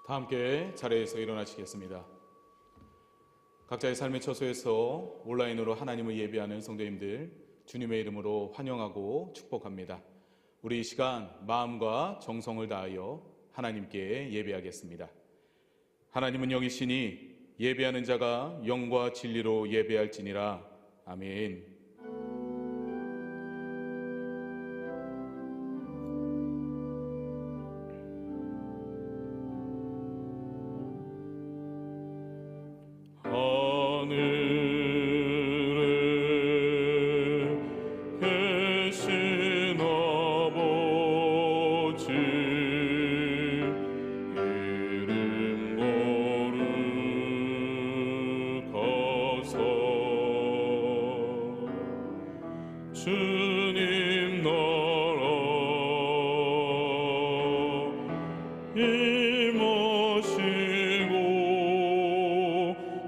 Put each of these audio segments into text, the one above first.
다 함께 자리에서 일어나시겠습니다. 각자의 삶의 처소에서 온라인으로 하나님을 예배하는 성도님들 주님의 이름으로 환영하고 축복합니다. 우리 이 시간 마음과 정성을 다하여 하나님께 예배하겠습니다. 하나님은 영이시니 예배하는 자가 영과 진리로 예배할지니라. 아멘. 주님 나라 임하시고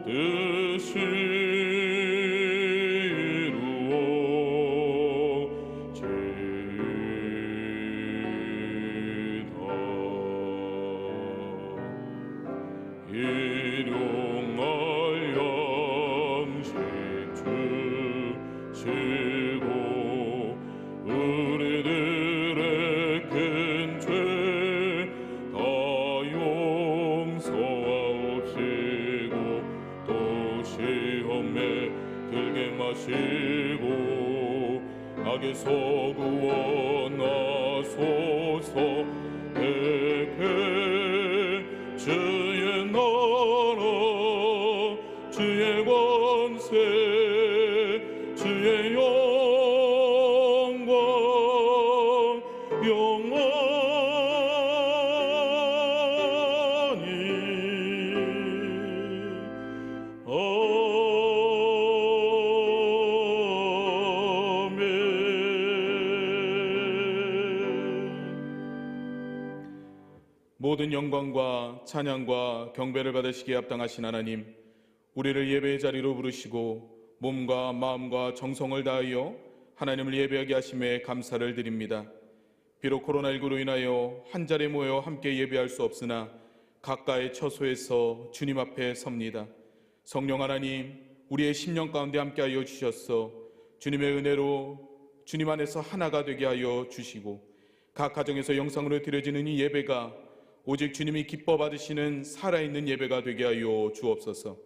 뜻이 이루어지다. 일용할 양식 주시고 우리들의 큰 죄 다 용서하옵시고 또 시험에 들게 마시고 악에서 구원하소서. 내게 주의 나라 주의 권세 주의 영광 영원히 아멘. 모든 영광과 찬양과 경배를 받으시기에 합당하신 하나님, 우리를 예배의 자리로 부르시고 몸과 마음과 정성을 다하여 하나님을 예배하게 하심에 감사를 드립니다. 비록 코로나19로 인하여 한자리에 모여 함께 예배할 수 없으나 각가의 처소에서 주님 앞에 섭니다. 성령 하나님, 우리의 심령 가운데 함께하여 주셔서 주님의 은혜로 주님 안에서 하나가 되게 하여 주시고 각 가정에서 영상으로 드려지는 이 예배가 오직 주님이 기뻐 받으시는 살아있는 예배가 되게 하여 주옵소서.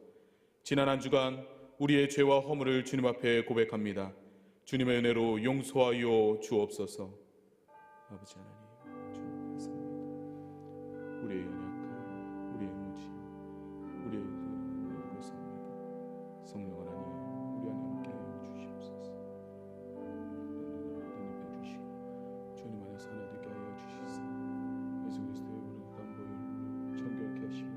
지난 한 주간 우리의 죄와 허물을 주님 앞에 고백합니다. 주님의 은혜로 용서하여 주옵소서. 아버지 하나님, 주님 감사합니다. 우리의 연약함, 우리의 무지, 우리의 그렇습니다. 성령 하나님, 우리 안에 함께하여 주시옵소서. 주시고 주님 안에서 하나 되게 하여 주시소. 예수 그리스도의 부르짖은 보혈 정결케 하시고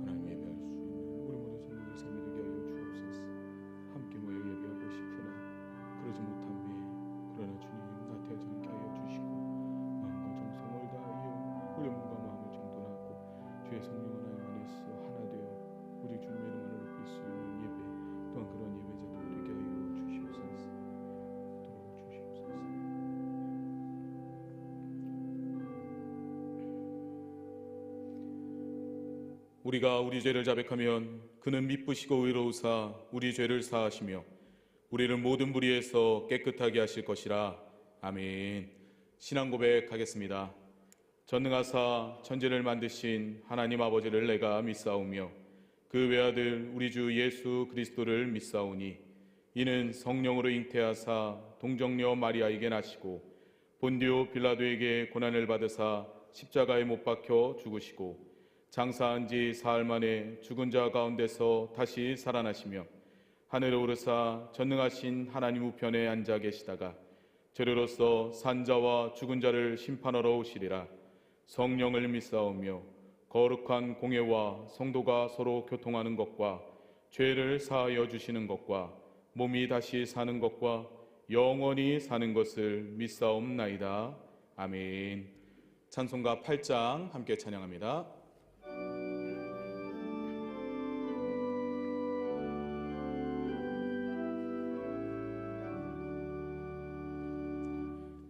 하나님 예배할 수 있는 우리 모든 성도의 삶이 되게 하여 주옵소서. 함께 모여 예배하고 싶으나 그러지 못함에 그러나 주님 나태하지 않게 하여 주시고 마음과 정성을 다하여 우리 몸과 마음을 정돈하고 주의 성령 하나님 안에서 하나 되어 우리 주님의 이름을 높일 수 있는 예배 또한 그런 예배자들 되게 하여 주시옵소서. 우리가 우리 죄를 자백하면 그는 미쁘시고 의로우사 우리 죄를 사하시며 우리를 모든 불의에서 깨끗하게 하실 것이라. 아멘. 신앙 고백하겠습니다. 전능하사 천지를 만드신 하나님 아버지를 내가 믿사오며 그 외아들 우리 주 예수 그리스도를 믿사오니 이는 성령으로 잉태하사 동정녀 마리아에게 나시고 본디오 빌라도에게 고난을 받으사 십자가에 못 박혀 죽으시고 장사한 지 사흘 만에 죽은 자 가운데서 다시 살아나시며 하늘에 오르사 전능하신 하나님 우편에 앉아 계시다가 저리로서 산자와 죽은 자를 심판하러 오시리라. 성령을 믿사오며 거룩한 공예와 성도가 서로 교통하는 것과 죄를 사하여 주시는 것과 몸이 다시 사는 것과 영원히 사는 것을 믿사옵나이다. 아멘. 찬송가 8장 함께 찬양합니다.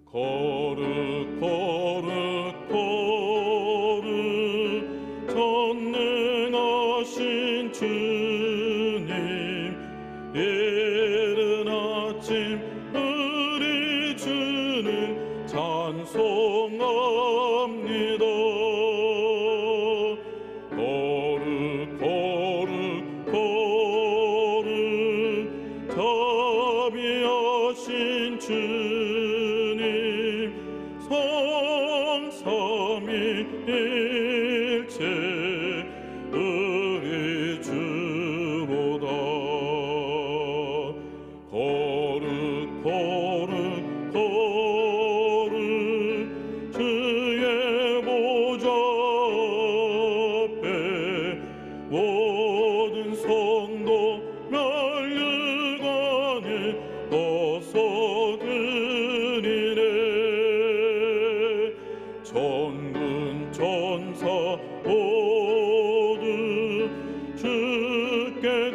거룩 거룩 거룩 이른 아침 우리 주는 찬송합니다. 거룩 거룩 거룩 자비하신 주님 성삼위일체 우리 주로다. 거룩 거룩 거룩 주의 보좌 앞에 모든 성도 멸류관에 어서 드리네. 천군 천사 모두 주께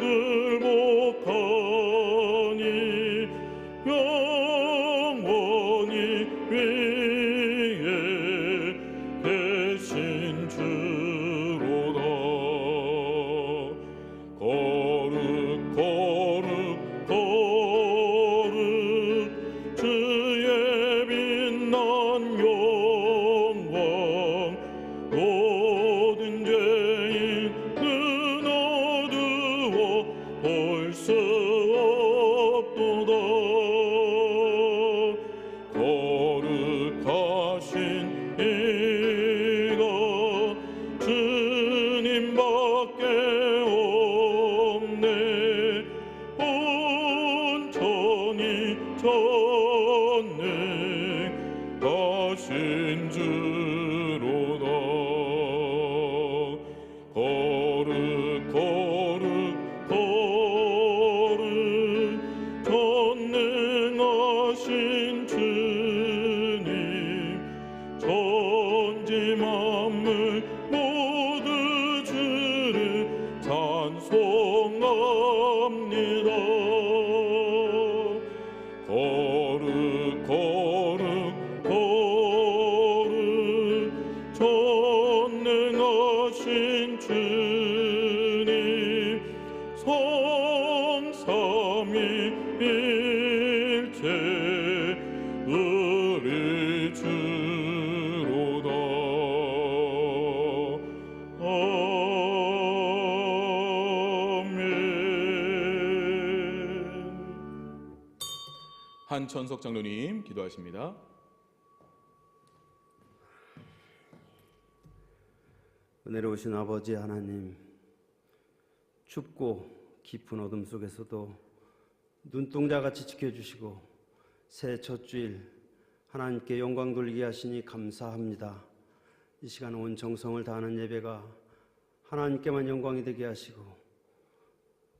굴복하니 영원히 위에 계신 주로다. 거룩 거룩 거룩 주의 빛난 영광 모든 죄인 눈 어두워 볼 수 없도다. 거룩하신 이가 주님밖에 없네. 온전히 전능하신 주로다. 거룩 거룩 거룩 전능하신 주님 천지 만물 모두 주를 찬송합니다. 거룩 거룩 거룩 전능하신 주님 성삼위일체 우리 주로다. 아멘. 한천석 장로님 기도하십니다. 은혜로우신 아버지 하나님, 춥고 깊은 어둠 속에서도 눈동자같이 지켜주시고 새 첫 주일 하나님께 영광 돌리게 하시니 감사합니다. 이 시간 온 정성을 다하는 예배가 하나님께만 영광이 되게 하시고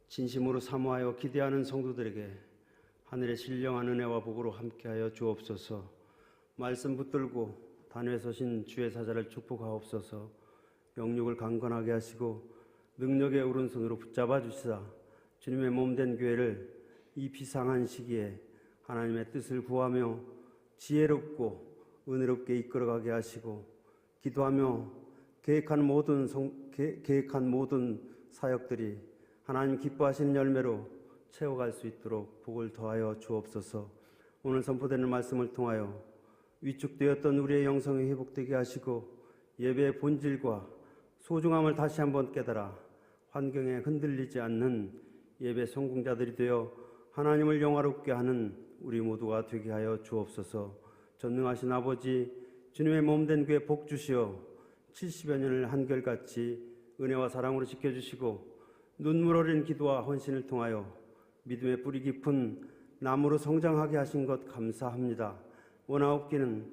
진심으로 사모하여 기대하는 성도들에게 하늘의 신령한 은혜와 복으로 함께하여 주옵소서. 말씀 붙들고 단회에 서신 주의 사자를 축복하옵소서. 영육을 강건하게 하시고 능력의 오른손으로 붙잡아 주시사 주님의 몸된 교회를 이 비상한 시기에 하나님의 뜻을 구하며 지혜롭고 은혜롭게 이끌어가게 하시고 기도하며 계획한 모든 사역들이 하나님 기뻐하시는 열매로 채워갈 수 있도록 복을 더하여 주옵소서. 오늘 선포되는 말씀을 통하여 위축되었던 우리의 영성이 회복되게 하시고 예배의 본질과 소중함을 다시 한번 깨달아 환경에 흔들리지 않는 예배 성공자들이 되어 하나님을 영화롭게 하는 우리 모두가 되게 하여 주옵소서. 전능하신 아버지, 주님의 몸된 교회 복 주시어 70여 년을 한결같이 은혜와 사랑으로 지켜주시고 눈물 어린 기도와 헌신을 통하여 믿음의 뿌리 깊은 나무로 성장하게 하신 것 감사합니다. 원하옵기는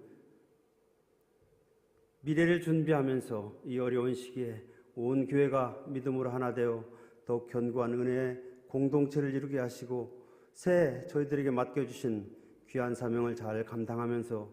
미래를 준비하면서 이 어려운 시기에 온 교회가 믿음으로 하나 되어 더욱 견고한 은혜의 공동체를 이루게 하시고 새 저희들에게 맡겨주신 귀한 사명을 잘 감당하면서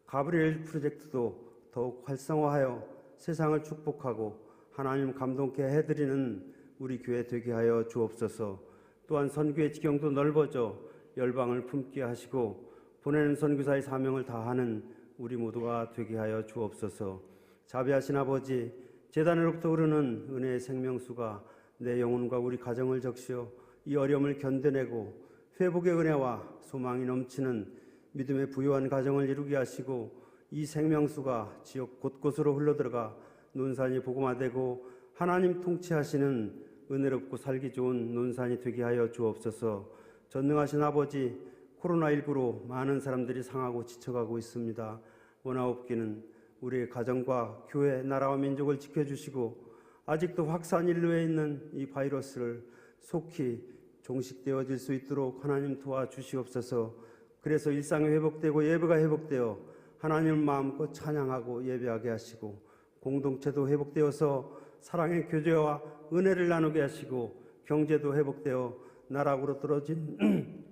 가브리엘 프로젝트도 더욱 활성화하여 세상을 축복하고 하나님 감동케 해드리는 우리 교회 되게 하여 주옵소서. 또한 선교의 지경도 넓어져 열방을 품게 하시고 보내는 선교사의 사명을 다하는 우리 모두가 되게 하여 주옵소서. 자비하신 아버지, 제단으로부터 흐르는 은혜의 생명수가 내 영혼과 우리 가정을 적시어 이 어려움을 견뎌내고 회복의 은혜와 소망이 넘치는 믿음의 부유한 가정을 이루게 하시고 이 생명수가 지역 곳곳으로 흘러들어가 논산이 복음화되고 하나님 통치하시는 은혜롭고 살기 좋은 논산이 되게 하여 주옵소서. 전능하신 아버지, 코로나19로 많은 사람들이 상하고 지쳐가고 있습니다. 원하옵기는 우리의 가정과 교회, 나라와 민족을 지켜주시고 아직도 확산 인류에 있는 이 바이러스를 속히 종식되어질 수 있도록 하나님 도와주시옵소서. 그래서 일상이 회복되고 예배가 회복되어 하나님을 마음껏 찬양하고 예배하게 하시고 공동체도 회복되어서 사랑의 교제와 은혜를 나누게 하시고 경제도 회복되어 나락으로 떨어진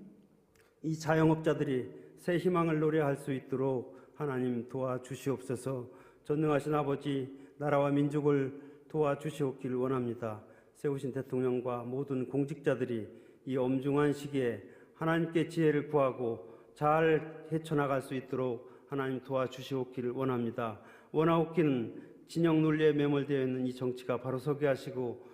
이 자영업자들이 새 희망을 노래할 수 있도록 하나님 도와주시옵소서. 전능하신 아버지, 나라와 민족을 도와주시옵기를 원합니다. 세우신 대통령과 모든 공직자들이 이 엄중한 시기에 하나님께 지혜를 구하고 잘 헤쳐나갈 수 있도록 하나님 도와주시옵기를 원합니다. 원하옵기는 진영 논리에 매몰되어 있는 이 정치가 바로 서게 하시고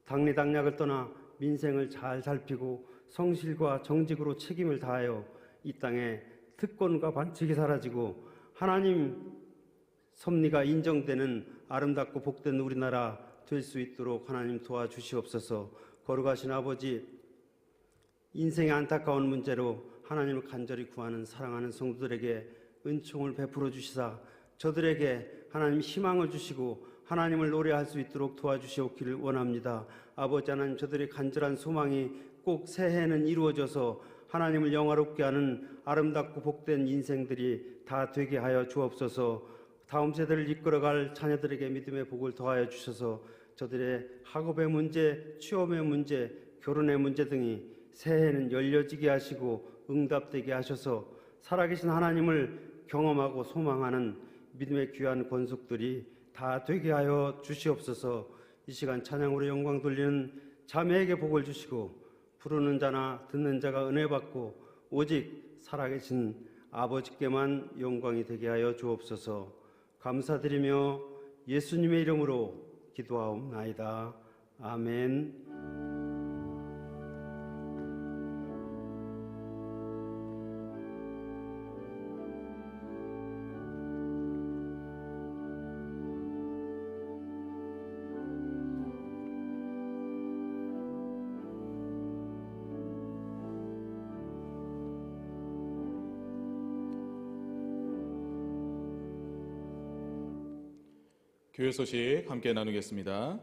당리당략을 떠나 민생을 잘 살피고 성실과 정직으로 책임을 다하여 이 땅에 특권과 반칙이 사라지고 하나님 섭리가 인정되는 아름답고 복된 우리나라 될 수 있도록 하나님 도와주시옵소서. 거룩하신 아버지, 인생의 안타까운 문제로 하나님을 간절히 구하는 사랑하는 성도들에게 은총을 베풀어 주시사 저들에게 하나님 희망을 주시고 하나님을 노래할 수 있도록 도와주시옵기를 원합니다. 아버지 하나님, 저들의 간절한 소망이 꼭 새해에는 이루어져서 하나님을 영화롭게 하는 아름답고 복된 인생들이 다 되게 하여 주옵소서. 다음 세대를 이끌어갈 자녀들에게 믿음의 복을 더하여 주셔서 저들의 학업의 문제, 취업의 문제, 결혼의 문제 등이 새해에는 열려지게 하시고 응답되게 하셔서 살아계신 하나님을 경험하고 소망하는 믿음의 귀한 권속들이 다 되게 하여 주시옵소서. 이 시간 찬양으로 영광 돌리는 자매에게 복을 주시고 부르는 자나 듣는 자가 은혜 받고 오직 살아계신 아버지께만 영광이 되게 하여 주옵소서. 감사드리며 예수님의 이름으로 기도하옵나이다. 아멘. 교회 소식 함께 나누겠습니다.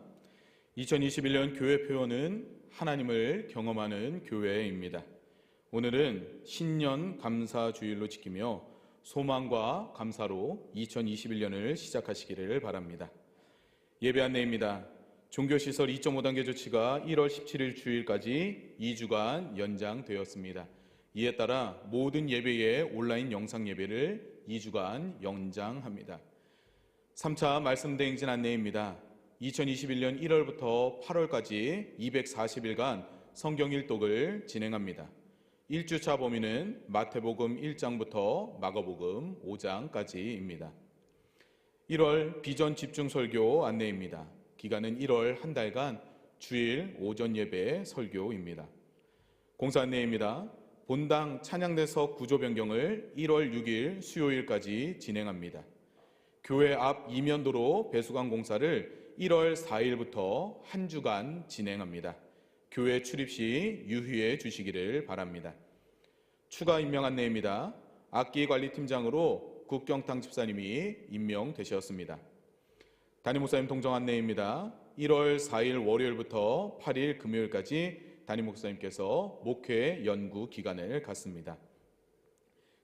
2021년 교회 표어는 하나님을 경험하는 교회입니다. 오늘은 신년 감사 주일로 지키며 소망과 감사로 2021년을 시작하시기를 바랍니다. 예배 안내입니다. 종교시설 2.5단계 조치가 1월 17일 주일까지 2주간 연장되었습니다. 이에 따라 모든 예배의 온라인 영상 예배를 2주간 연장합니다. 3차 말씀 대행진 안내입니다. 2021년 1월부터 8월까지 240일간 성경 일독을 진행합니다. 1주차 범위는 마태복음 1장부터 마가복음 5장까지입니다. 1월 비전 집중 설교 안내입니다. 기간은 1월 한 달간 주일 오전 예배 설교입니다. 공사 안내입니다. 본당 찬양대석 구조 변경을 1월 6일 수요일까지 진행합니다. 교회 앞 이면도로 배수관 공사를 1월 4일부터 한 주간 진행합니다. 교회 출입 시 유의해 주시기를 바랍니다. 추가 임명 안내입니다. 악기관리팀장으로 국경탕 집사님이 임명되셨습니다. 담임 목사님 동정 안내입니다. 1월 4일 월요일부터 8일 금요일까지 담임 목사님께서 목회 연구 기간을 갖습니다.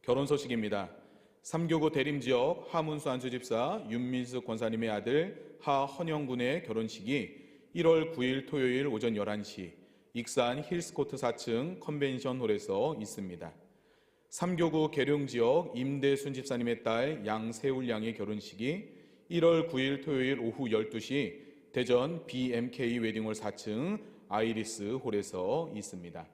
결혼 소식입니다. 3교구 대림지역 하문수 안수집사 윤민숙 권사님의 아들 하헌영 군의 결혼식이 1월 9일 토요일 오전 11시 익산 힐스코트 4층 컨벤션홀에서 있습니다. 3교구 계룡지역 임대순 집사님의 딸 양세울 양의 결혼식이 1월 9일 토요일 오후 12시 대전 BMK 웨딩홀 4층 아이리스 홀에서 있습니다.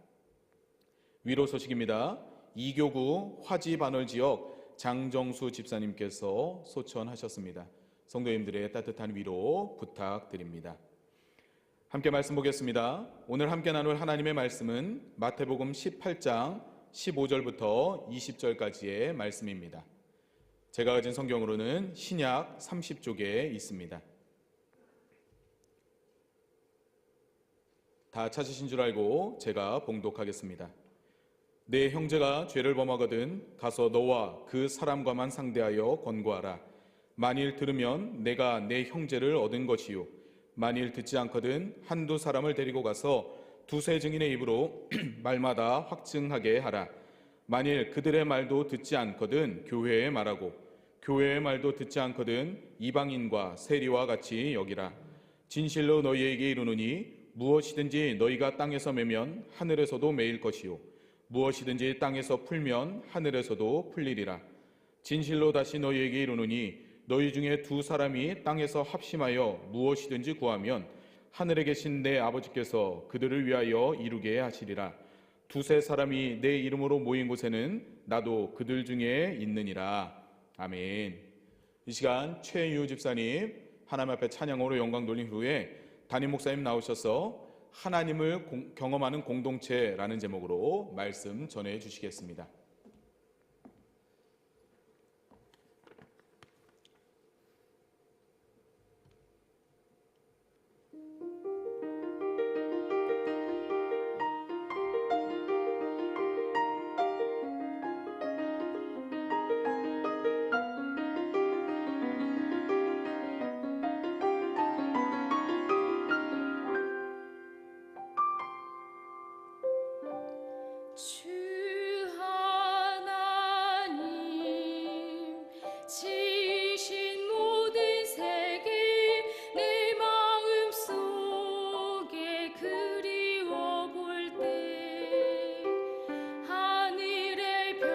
위로 소식입니다. 2교구 화지반월 지역 장정수 집사님께서 소천하셨습니다. 성도님들의 따뜻한 위로 부탁드립니다. 함께 말씀 보겠습니다. 오늘 함께 나눌 하나님의 말씀은 마태복음 18장 15절부터 20절까지의 말씀입니다. 제가 가진 성경으로는 신약 30쪽에 있습니다. 다 찾으신 줄 알고 제가 봉독하겠습니다. 내 형제가 죄를 범하거든 가서 너와 그 사람과만 상대하여 권고하라. 만일 들으면 내가 내 형제를 얻은 것이요 만일 듣지 않거든 한두 사람을 데리고 가서 두세 증인의 입으로 말마다 확증하게 하라. 만일 그들의 말도 듣지 않거든 교회에 말하고 교회의 말도 듣지 않거든 이방인과 세리와 같이 여기라. 진실로 너희에게 이르노니 무엇이든지 너희가 땅에서 매면 하늘에서도 매일 것이요 무엇이든지 땅에서 풀면 하늘에서도 풀리리라. 진실로 다시 너희에게 이르노니 너희 중에 두 사람이 땅에서 합심하여 무엇이든지 구하면 하늘에 계신 내 아버지께서 그들을 위하여 이루게 하시리라. 두세 사람이 내 이름으로 모인 곳에는 나도 그들 중에 있느니라. 아멘. 이 시간 최유 집사님 하나님 앞에 찬양으로 영광 돌린 후에 담임 목사님 나오셔서 하나님을 경험하는 공동체라는 제목으로 말씀 전해 주시겠습니다. 주 하나님 지으신 모든 세계 내 마음속에 그리워 볼 때 하늘의 별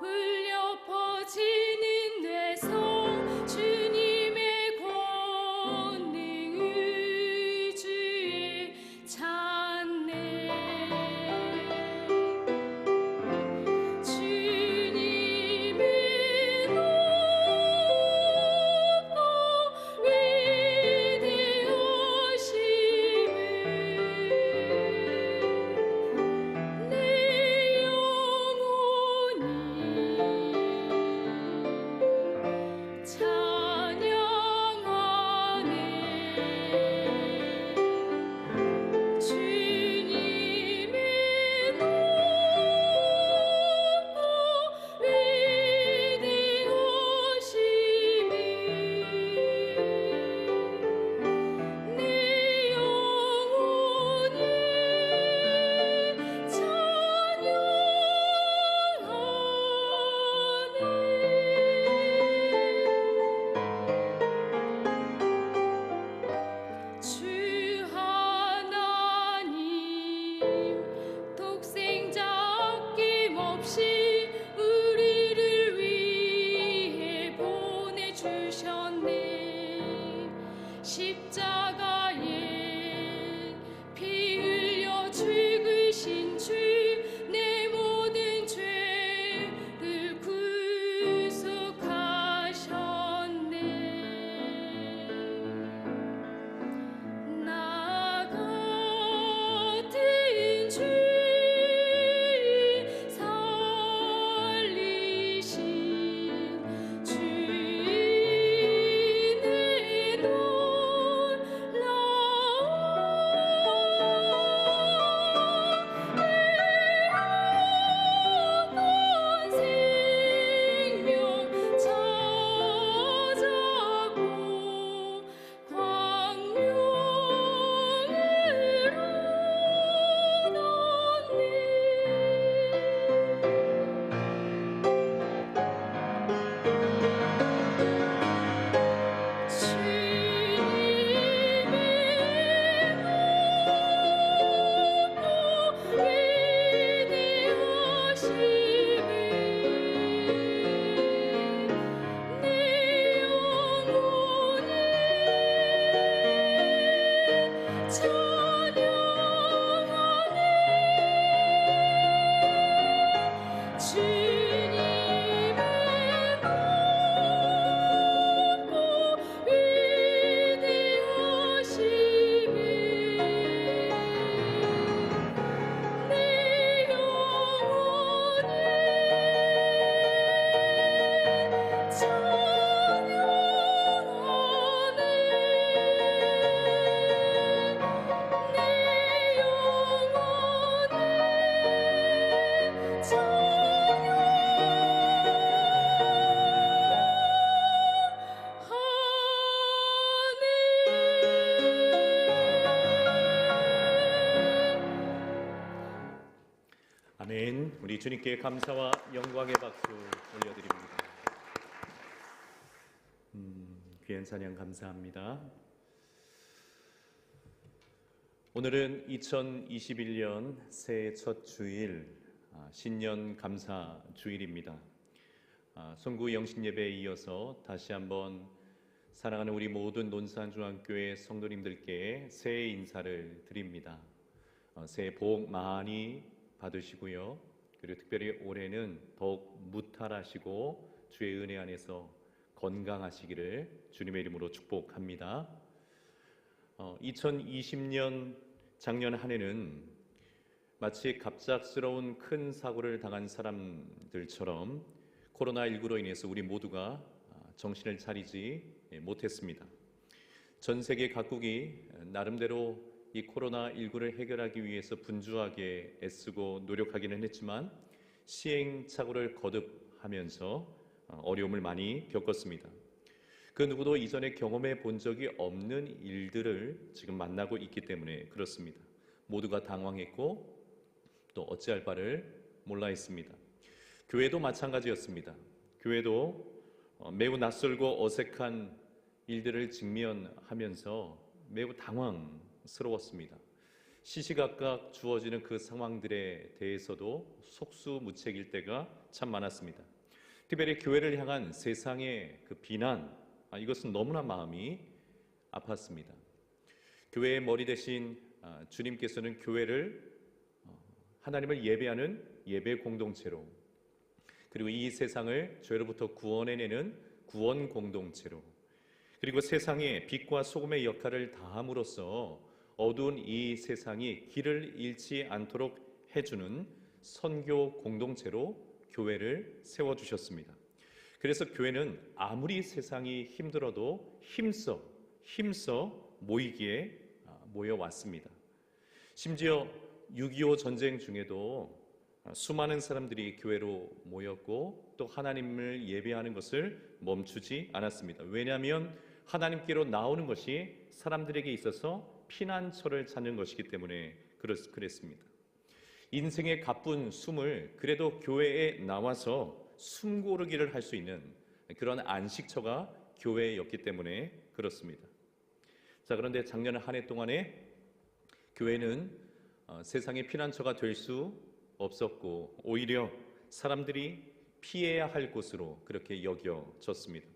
울려 퍼지는 내 성 주님의 권능 의주에 찾네. 아멘. 우리 주님께 감사와 영광의 박수 올려드립니다. 귀한 찬양 감사합니다. 오늘은 2021년 새해 첫 주일, 신년 감사 주일입니다. 송구 영신예배에 이어서 다시 한번 사랑하는 우리 모든 논산중앙교회 성도님들께 새해 인사를 드립니다. 새해 복 많이 받으시고요. 그리고 특별히 올해는 더욱 무탈하시고 주의 은혜 안에서 건강하시기를 주님의 이름으로 축복합니다. 2020년 작년 한 해는 마치 갑작스러운 큰 사고를 당한 사람들처럼 코로나19로 인해서 우리 모두가 정신을 차리지 못했습니다. 전 세계 각국이 나름대로 이 코로나19를 해결하기 위해서 분주하게 애쓰고 노력하기는 했지만 시행착오를 거듭하면서 어려움을 많이 겪었습니다. 그 누구도 이전에 경험해 본 적이 없는 일들을 지금 만나고 있기 때문에 그렇습니다. 모두가 당황했고 또 어찌할 바를 몰라 했습니다. 교회도 마찬가지였습니다. 교회도 매우 낯설고 어색한 일들을 직면하면서 매우 당황스러웠습니다. 시시각각 주어지는 그 상황들에 대해서도 속수무책일 때가 참 많았습니다. 특별히 교회를 향한 세상의 그 비난, 이것은 너무나 마음이 아팠습니다. 교회의 머리 대신 주님께서는 교회를 하나님을 예배하는 예배 공동체로, 그리고 이 세상을 죄로부터 구원해내는 구원 공동체로, 그리고 세상에 빛과 소금의 역할을 다함으로써 어두운 이 세상이 길을 잃지 않도록 해주는 선교 공동체로 교회를 세워주셨습니다. 그래서 교회는 아무리 세상이 힘들어도 힘써 모이기에 모여왔습니다. 심지어 6.25 전쟁 중에도 수많은 사람들이 교회로 모였고 또 하나님을 예배하는 것을 멈추지 않았습니다. 왜냐하면 하나님께로 나오는 것이 사람들에게 있어서 피난처를 찾는 것이기 때문에 그랬습니다. 인생의 가쁜 숨을 그래도 교회에 나와서 숨 고르기를 할 수 있는 그런 안식처가 교회였기 때문에 그렇습니다. 자, 그런데 작년 한 해 동안에 교회는 세상의 피난처가 될 수 없었고 오히려 사람들이 피해야 할 곳으로 그렇게 여겨졌습니다.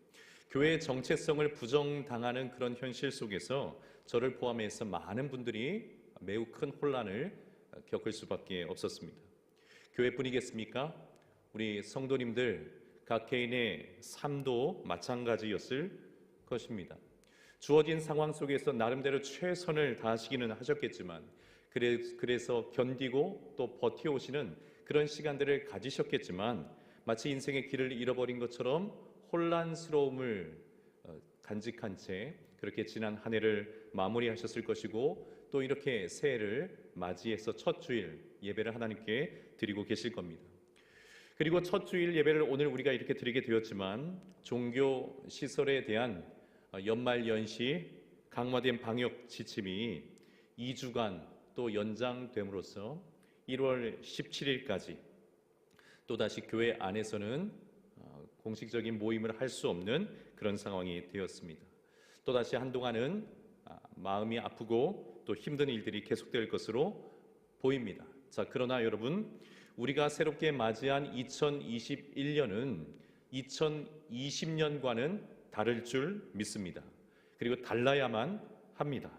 교회의 정체성을 부정당하는 그런 현실 속에서 저를 포함해서 많은 분들이 매우 큰 혼란을 겪을 수밖에 없었습니다. 교회뿐이겠습니까? 우리 성도님들 각 개인의 삶도 마찬가지였을 것입니다. 주어진 상황 속에서 나름대로 최선을 다하시기는 하셨겠지만 그래서 견디고 또 버텨오시는 그런 시간들을 가지셨겠지만 마치 인생의 길을 잃어버린 것처럼 혼란스러움을 간직한 채 그렇게 지난 한 해를 마무리하셨을 것이고 또 이렇게 새해를 맞이해서 첫 주일 예배를 하나님께 드리고 계실 겁니다. 그리고 첫 주일 예배를 오늘 우리가 이렇게 드리게 되었지만 종교 시설에 대한 연말연시 강화된 방역 지침이 2주간 또 연장됨으로써 1월 17일까지 또다시 교회 안에서는 공식적인 모임을 할 수 없는 그런 상황이 되었습니다. 또다시 한동안은 마음이 아프고 또 힘든 일들이 계속될 것으로 보입니다. 자, 그러나 여러분, 우리가 새롭게 맞이한 2021년은 2020년과는 다를 줄 믿습니다. 그리고 달라야만 합니다.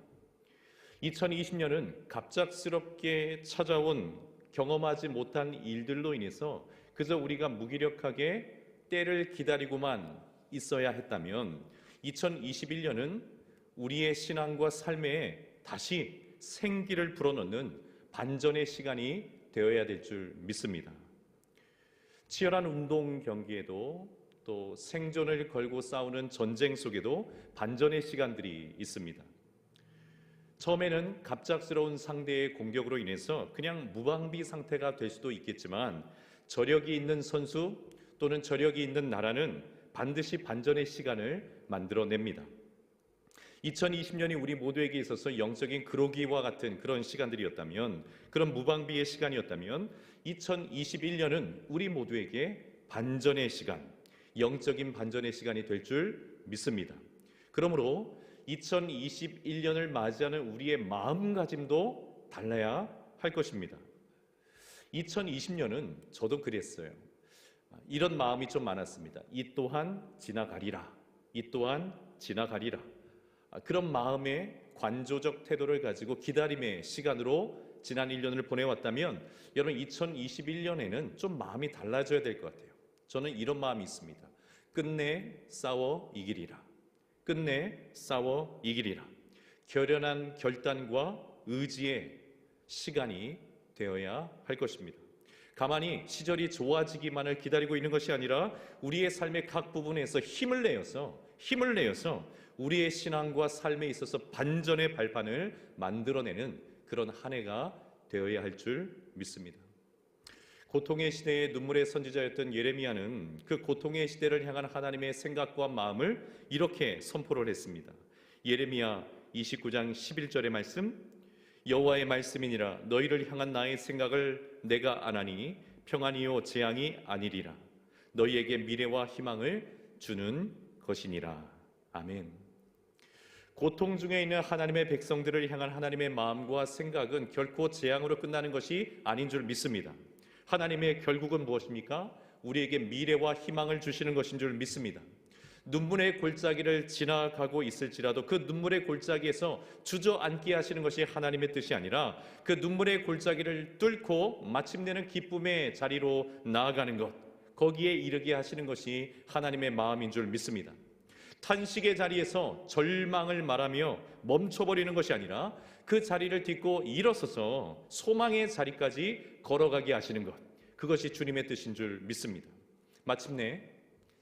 2020년은 갑작스럽게 찾아온 경험하지 못한 일들로 인해서 그저 우리가 무기력하게 때를 기다리고만 있어야 했다면 2021년은 우리의 신앙과 삶에 다시 생기를 불어넣는 반전의 시간이 되어야 될 줄 믿습니다. 치열한 운동 경기에도 또 생존을 걸고 싸우는 전쟁 속에도 반전의 시간들이 있습니다. 처음에는 갑작스러운 상대의 공격으로 인해서 그냥 무방비 상태가 될 수도 있겠지만 저력이 있는 선수 또는 저력이 있는 나라는 반드시 반전의 시간을 만들어냅니다. 2020년이 우리 모두에게 있어서 영적인 그로기와 같은 그런 시간들이었다면, 그런 무방비의 시간이었다면, 2021년은 우리 모두에게 반전의 시간, 영적인 반전의 시간이 될 줄 믿습니다. 그러므로 2021년을 맞이하는 우리의 마음가짐도 달라야 할 것입니다. 2020년은 저도 그랬어요. 이런 마음이 좀 많았습니다. 이 또한 지나가리라. 이 또한 지나가리라. 그런 마음의 관조적 태도를 가지고 기다림의 시간으로 지난 1년을 보내왔다면, 여러분 2021년에는 좀 마음이 달라져야 될 것 같아요. 저는 이런 마음이 있습니다. 끝내 싸워 이기리라. 끝내 싸워 이기리라. 결연한 결단과 의지의 시간이 되어야 할 것입니다. 가만히 시절이 좋아지기만을 기다리고 있는 것이 아니라 우리의 삶의 각 부분에서 힘을 내어서 우리의 신앙과 삶에 있어서 반전의 발판을 만들어내는 그런 한 해가 되어야 할 줄 믿습니다. 고통의 시대에 눈물의 선지자였던 예레미야는 그 고통의 시대를 향한 하나님의 생각과 마음을 이렇게 선포를 했습니다. 예레미야 29장 11절의 말씀, 여호와의 말씀이니라. 너희를 향한 나의 생각을 내가 아나니 평안이요 재앙이 아니리라. 너희에게 미래와 희망을 주는 것이니라. 아멘. 고통 중에 있는 하나님의 백성들을 향한 하나님의 마음과 생각은 결코 재앙으로 끝나는 것이 아닌 줄 믿습니다. 하나님의 결국은 무엇입니까? 우리에게 미래와 희망을 주시는 것인 줄 믿습니다. 눈물의 골짜기를 지나가고 있을지라도 그 눈물의 골짜기에서 주저앉게 하시는 것이 하나님의 뜻이 아니라 그 눈물의 골짜기를 뚫고 마침내는 기쁨의 자리로 나아가는 것, 거기에 이르게 하시는 것이 하나님의 마음인 줄 믿습니다. 탄식의 자리에서 절망을 말하며 멈춰버리는 것이 아니라 그 자리를 딛고 일어서서 소망의 자리까지 걸어가게 하시는 것, 그것이 주님의 뜻인 줄 믿습니다. 마침내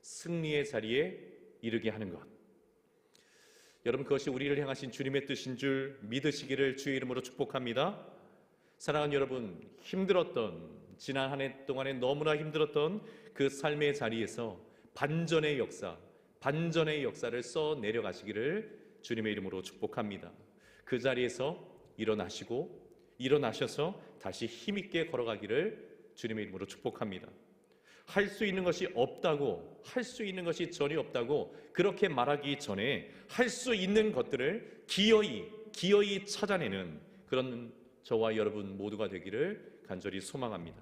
승리의 자리에 이르게 하는 것, 여러분 그것이 우리를 향하신 주님의 뜻인 줄 믿으시기를 주의 이름으로 축복합니다. 사랑하는 여러분, 지난 한 해 동안에 너무나 힘들었던 그 삶의 자리에서 반전의 역사를 써 내려가시기를 주님의 이름으로 축복합니다. 그 자리에서 일어나셔서 다시 힘있게 걸어가기를 주님의 이름으로 축복합니다. 할 수 있는 것이 없다고, 할 수 있는 것이 전혀 없다고 그렇게 말하기 전에 할 수 있는 것들을 기어이 찾아내는 그런 저와 여러분 모두가 되기를 간절히 소망합니다.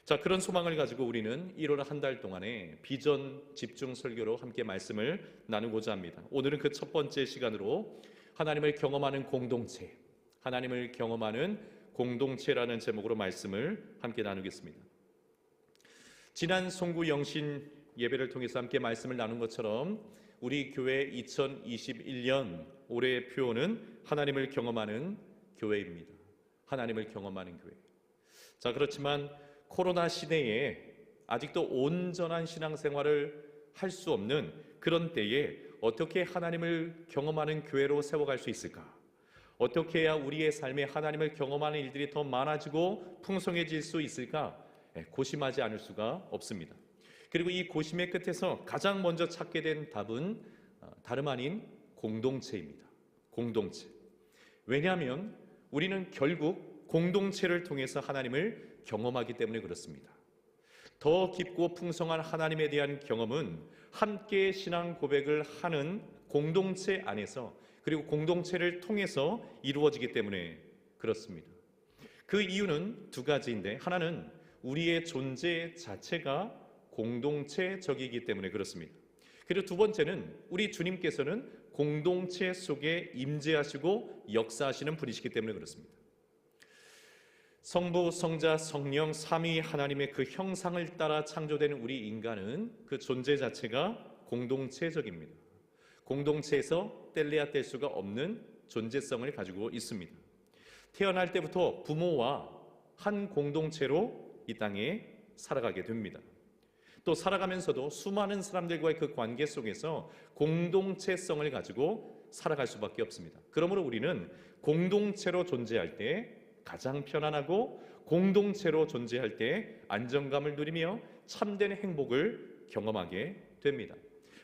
자, 그런 소망을 가지고 우리는 1월 한 달 동안에 비전 집중 설교로 함께 말씀을 나누고자 합니다. 오늘은 그 첫 번째 시간으로 하나님을 경험하는 공동체라는 제목으로 말씀을 함께 나누겠습니다. 지난 송구 영신 예배를 통해서 함께 말씀을 나눈 것처럼 우리 교회 2021년 올해의 표어는 하나님을 경험하는 교회입니다. 하나님을 경험하는 교회. 자, 그렇지만 코로나 시대에 아직도 온전한 신앙생활을 할 수 없는 그런 때에 어떻게 하나님을 경험하는 교회로 세워갈 수 있을까? 어떻게 해야 우리의 삶에 하나님을 경험하는 일들이 더 많아지고 풍성해질 수 있을까? 고심하지 않을 수가 없습니다. 그리고 이 고심의 끝에서 가장 먼저 찾게 된 답은 다름 아닌 공동체입니다. 공동체. 왜냐하면 우리는 결국 공동체를 통해서 하나님을 경험하기 때문에 그렇습니다. 더 깊고 풍성한 하나님에 대한 경험은 함께 신앙 고백을 하는 공동체 안에서, 그리고 공동체를 통해서 이루어지기 때문에 그렇습니다. 그 이유는 두 가지인데, 하나는 우리의 존재 자체가 공동체적이기 때문에 그렇습니다. 그리고 두 번째는 우리 주님께서는 공동체 속에 임재하시고 역사하시는 분이시기 때문에 그렇습니다. 성부, 성자, 성령 삼위 하나님의 그 형상을 따라 창조된 우리 인간은 그 존재 자체가 공동체적입니다. 공동체에서 뗄래야 뗄 수가 없는 존재성을 가지고 있습니다. 태어날 때부터 부모와 한 공동체로 이 땅에 살아가게 됩니다. 또 살아가면서도 수많은 사람들과의 그 관계 속에서 공동체성을 가지고 살아갈 수밖에 없습니다. 그러므로 우리는 공동체로 존재할 때 가장 편안하고 공동체로 존재할 때 안정감을 누리며 참된 행복을 경험하게 됩니다.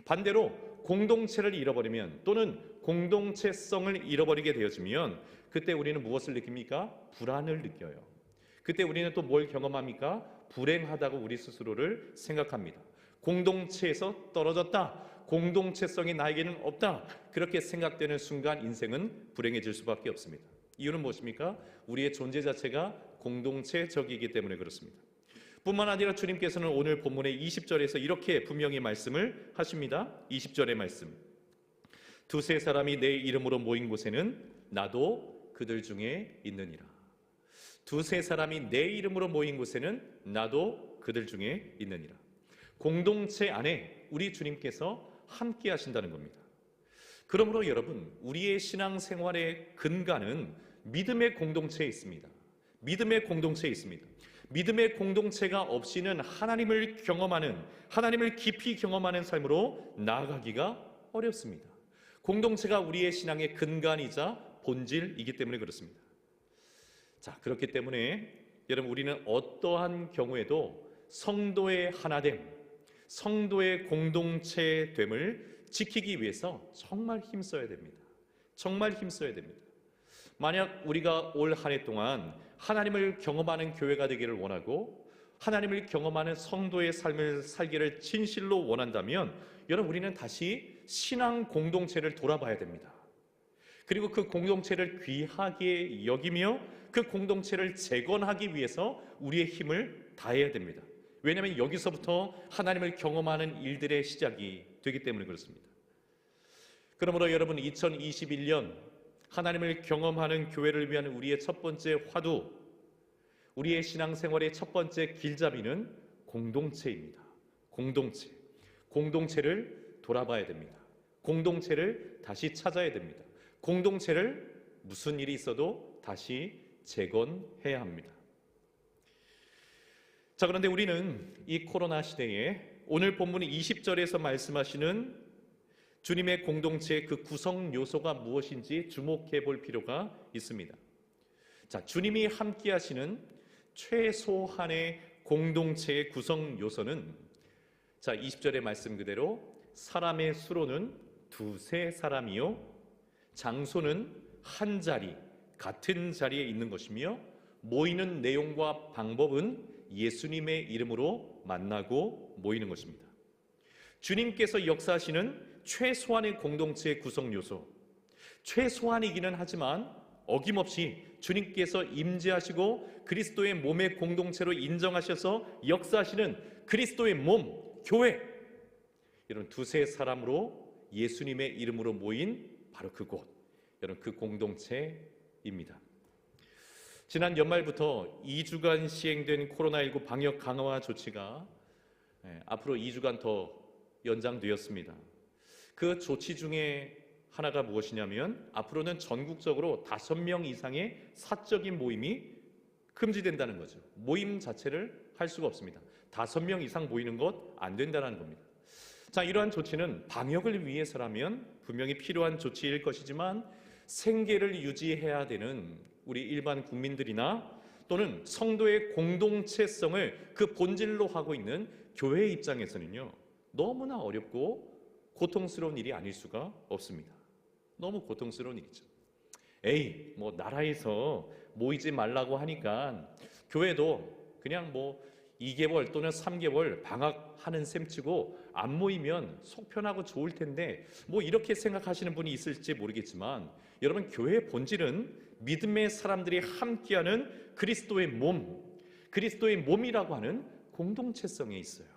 반대로 공동체를 잃어버리면 또는 공동체성을 잃어버리게 되어지면 그때 우리는 무엇을 느낍니까? 불안을 느껴요. 그때 우리는 또 뭘 경험합니까? 불행하다고 우리 스스로를 생각합니다. 공동체에서 떨어졌다. 공동체성이 나에게는 없다. 그렇게 생각되는 순간 인생은 불행해질 수밖에 없습니다. 이유는 무엇입니까? 우리의 존재 자체가 공동체적이기 때문에 그렇습니다. 뿐만 아니라 주님께서는 오늘 본문의 20절에서 이렇게 분명히 말씀을 하십니다. 20절의 말씀. 두세 사람이 내 이름으로 모인 곳에는 나도 그들 중에 있느니라. 두세 사람이 내 이름으로 모인 곳에는 나도 그들 중에 있느니라. 공동체 안에 우리 주님께서 함께 하신다는 겁니다. 그러므로 여러분, 우리의 신앙생활의 근간은 믿음의 공동체에 있습니다. 믿음의 공동체에 있습니다. 믿음의 공동체가 없이는 하나님을 경험하는, 하나님을 깊이 경험하는 삶으로 나아가기가 어렵습니다. 공동체가 우리의 신앙의 근간이자 본질이기 때문에 그렇습니다. 자, 그렇기 때문에 여러분, 우리는 어떠한 경우에도 성도의 하나됨, 성도의 공동체됨을 지키기 위해서 정말 힘써야 됩니다. 정말 힘써야 됩니다. 만약 우리가 올 한 해 동안 하나님을 경험하는 교회가 되기를 원하고 하나님을 경험하는 성도의 삶을 살기를 진실로 원한다면 여러분, 우리는 다시 신앙 공동체를 돌아봐야 됩니다. 그리고 그 공동체를 귀하게 여기며 그 공동체를 재건하기 위해서 우리의 힘을 다해야 됩니다. 왜냐하면 여기서부터 하나님을 경험하는 일들의 시작이 되기 때문에 그렇습니다. 그러므로 여러분, 2021년 하나님을 경험하는 교회를 위한 우리의 첫 번째 화두, 우리의 신앙생활의 첫 번째 길잡이는 공동체입니다. 공동체. 공동체를 돌아봐야 됩니다. 공동체를 다시 찾아야 됩니다. 공동체를 무슨 일이 있어도 다시 재건해야 합니다. 자, 그런데 우리는 이 코로나 시대에 오늘 본문 20절에서 말씀하시는 주님의 공동체의 그 구성 요소가 무엇인지 주목해 볼 필요가 있습니다. 자, 주님이 함께 하시는 최소한의 공동체의 구성 요소는, 자, 20절의 말씀 그대로 사람의 수로는 두세 사람이요 장소는 한 자리, 같은 자리에 있는 것이며 모이는 내용과 방법은 예수님의 이름으로 만나고 모이는 것입니다. 주님께서 역사하시는 최소한의 공동체의 구성 요소, 최소한이기는 하지만 어김없이 주님께서 임재하시고 그리스도의 몸의 공동체로 인정하셔서 역사하시는 그리스도의 몸, 교회, 여러분, 두세 사람으로 예수님의 이름으로 모인 바로 그곳, 여러분, 그 공동체입니다. 지난 연말부터 2주간 시행된 코로나19 방역 강화 조치가 앞으로 2주간 더 연장되었습니다. 그 조치 중에 하나가 무엇이냐면 앞으로는 전국적으로 5명 이상의 사적인 모임이 금지된다는 거죠. 모임 자체를 할 수가 없습니다. 5명 이상 모이는 것 안 된다는 겁니다. 자, 이러한 조치는 방역을 위해서라면 분명히 필요한 조치일 것이지만 생계를 유지해야 되는 우리 일반 국민들이나 또는 성도의 공동체성을 그 본질로 하고 있는 교회의 입장에서는요, 너무나 어렵고 고통스러운 일이 아닐 수가 없습니다. 너무 고통스러운 일이죠. 뭐 나라에서 모이지 말라고 하니까 교회도 그냥 2개월 또는 3개월 방학하는 셈치고 안 모이면 속 편하고 좋을 텐데 이렇게 생각하시는 분이 있을지 모르겠지만 여러분, 교회의 본질은 믿음의 사람들이 함께하는 그리스도의 몸, 그리스도의 몸이라고 하는 공동체성에 있어요.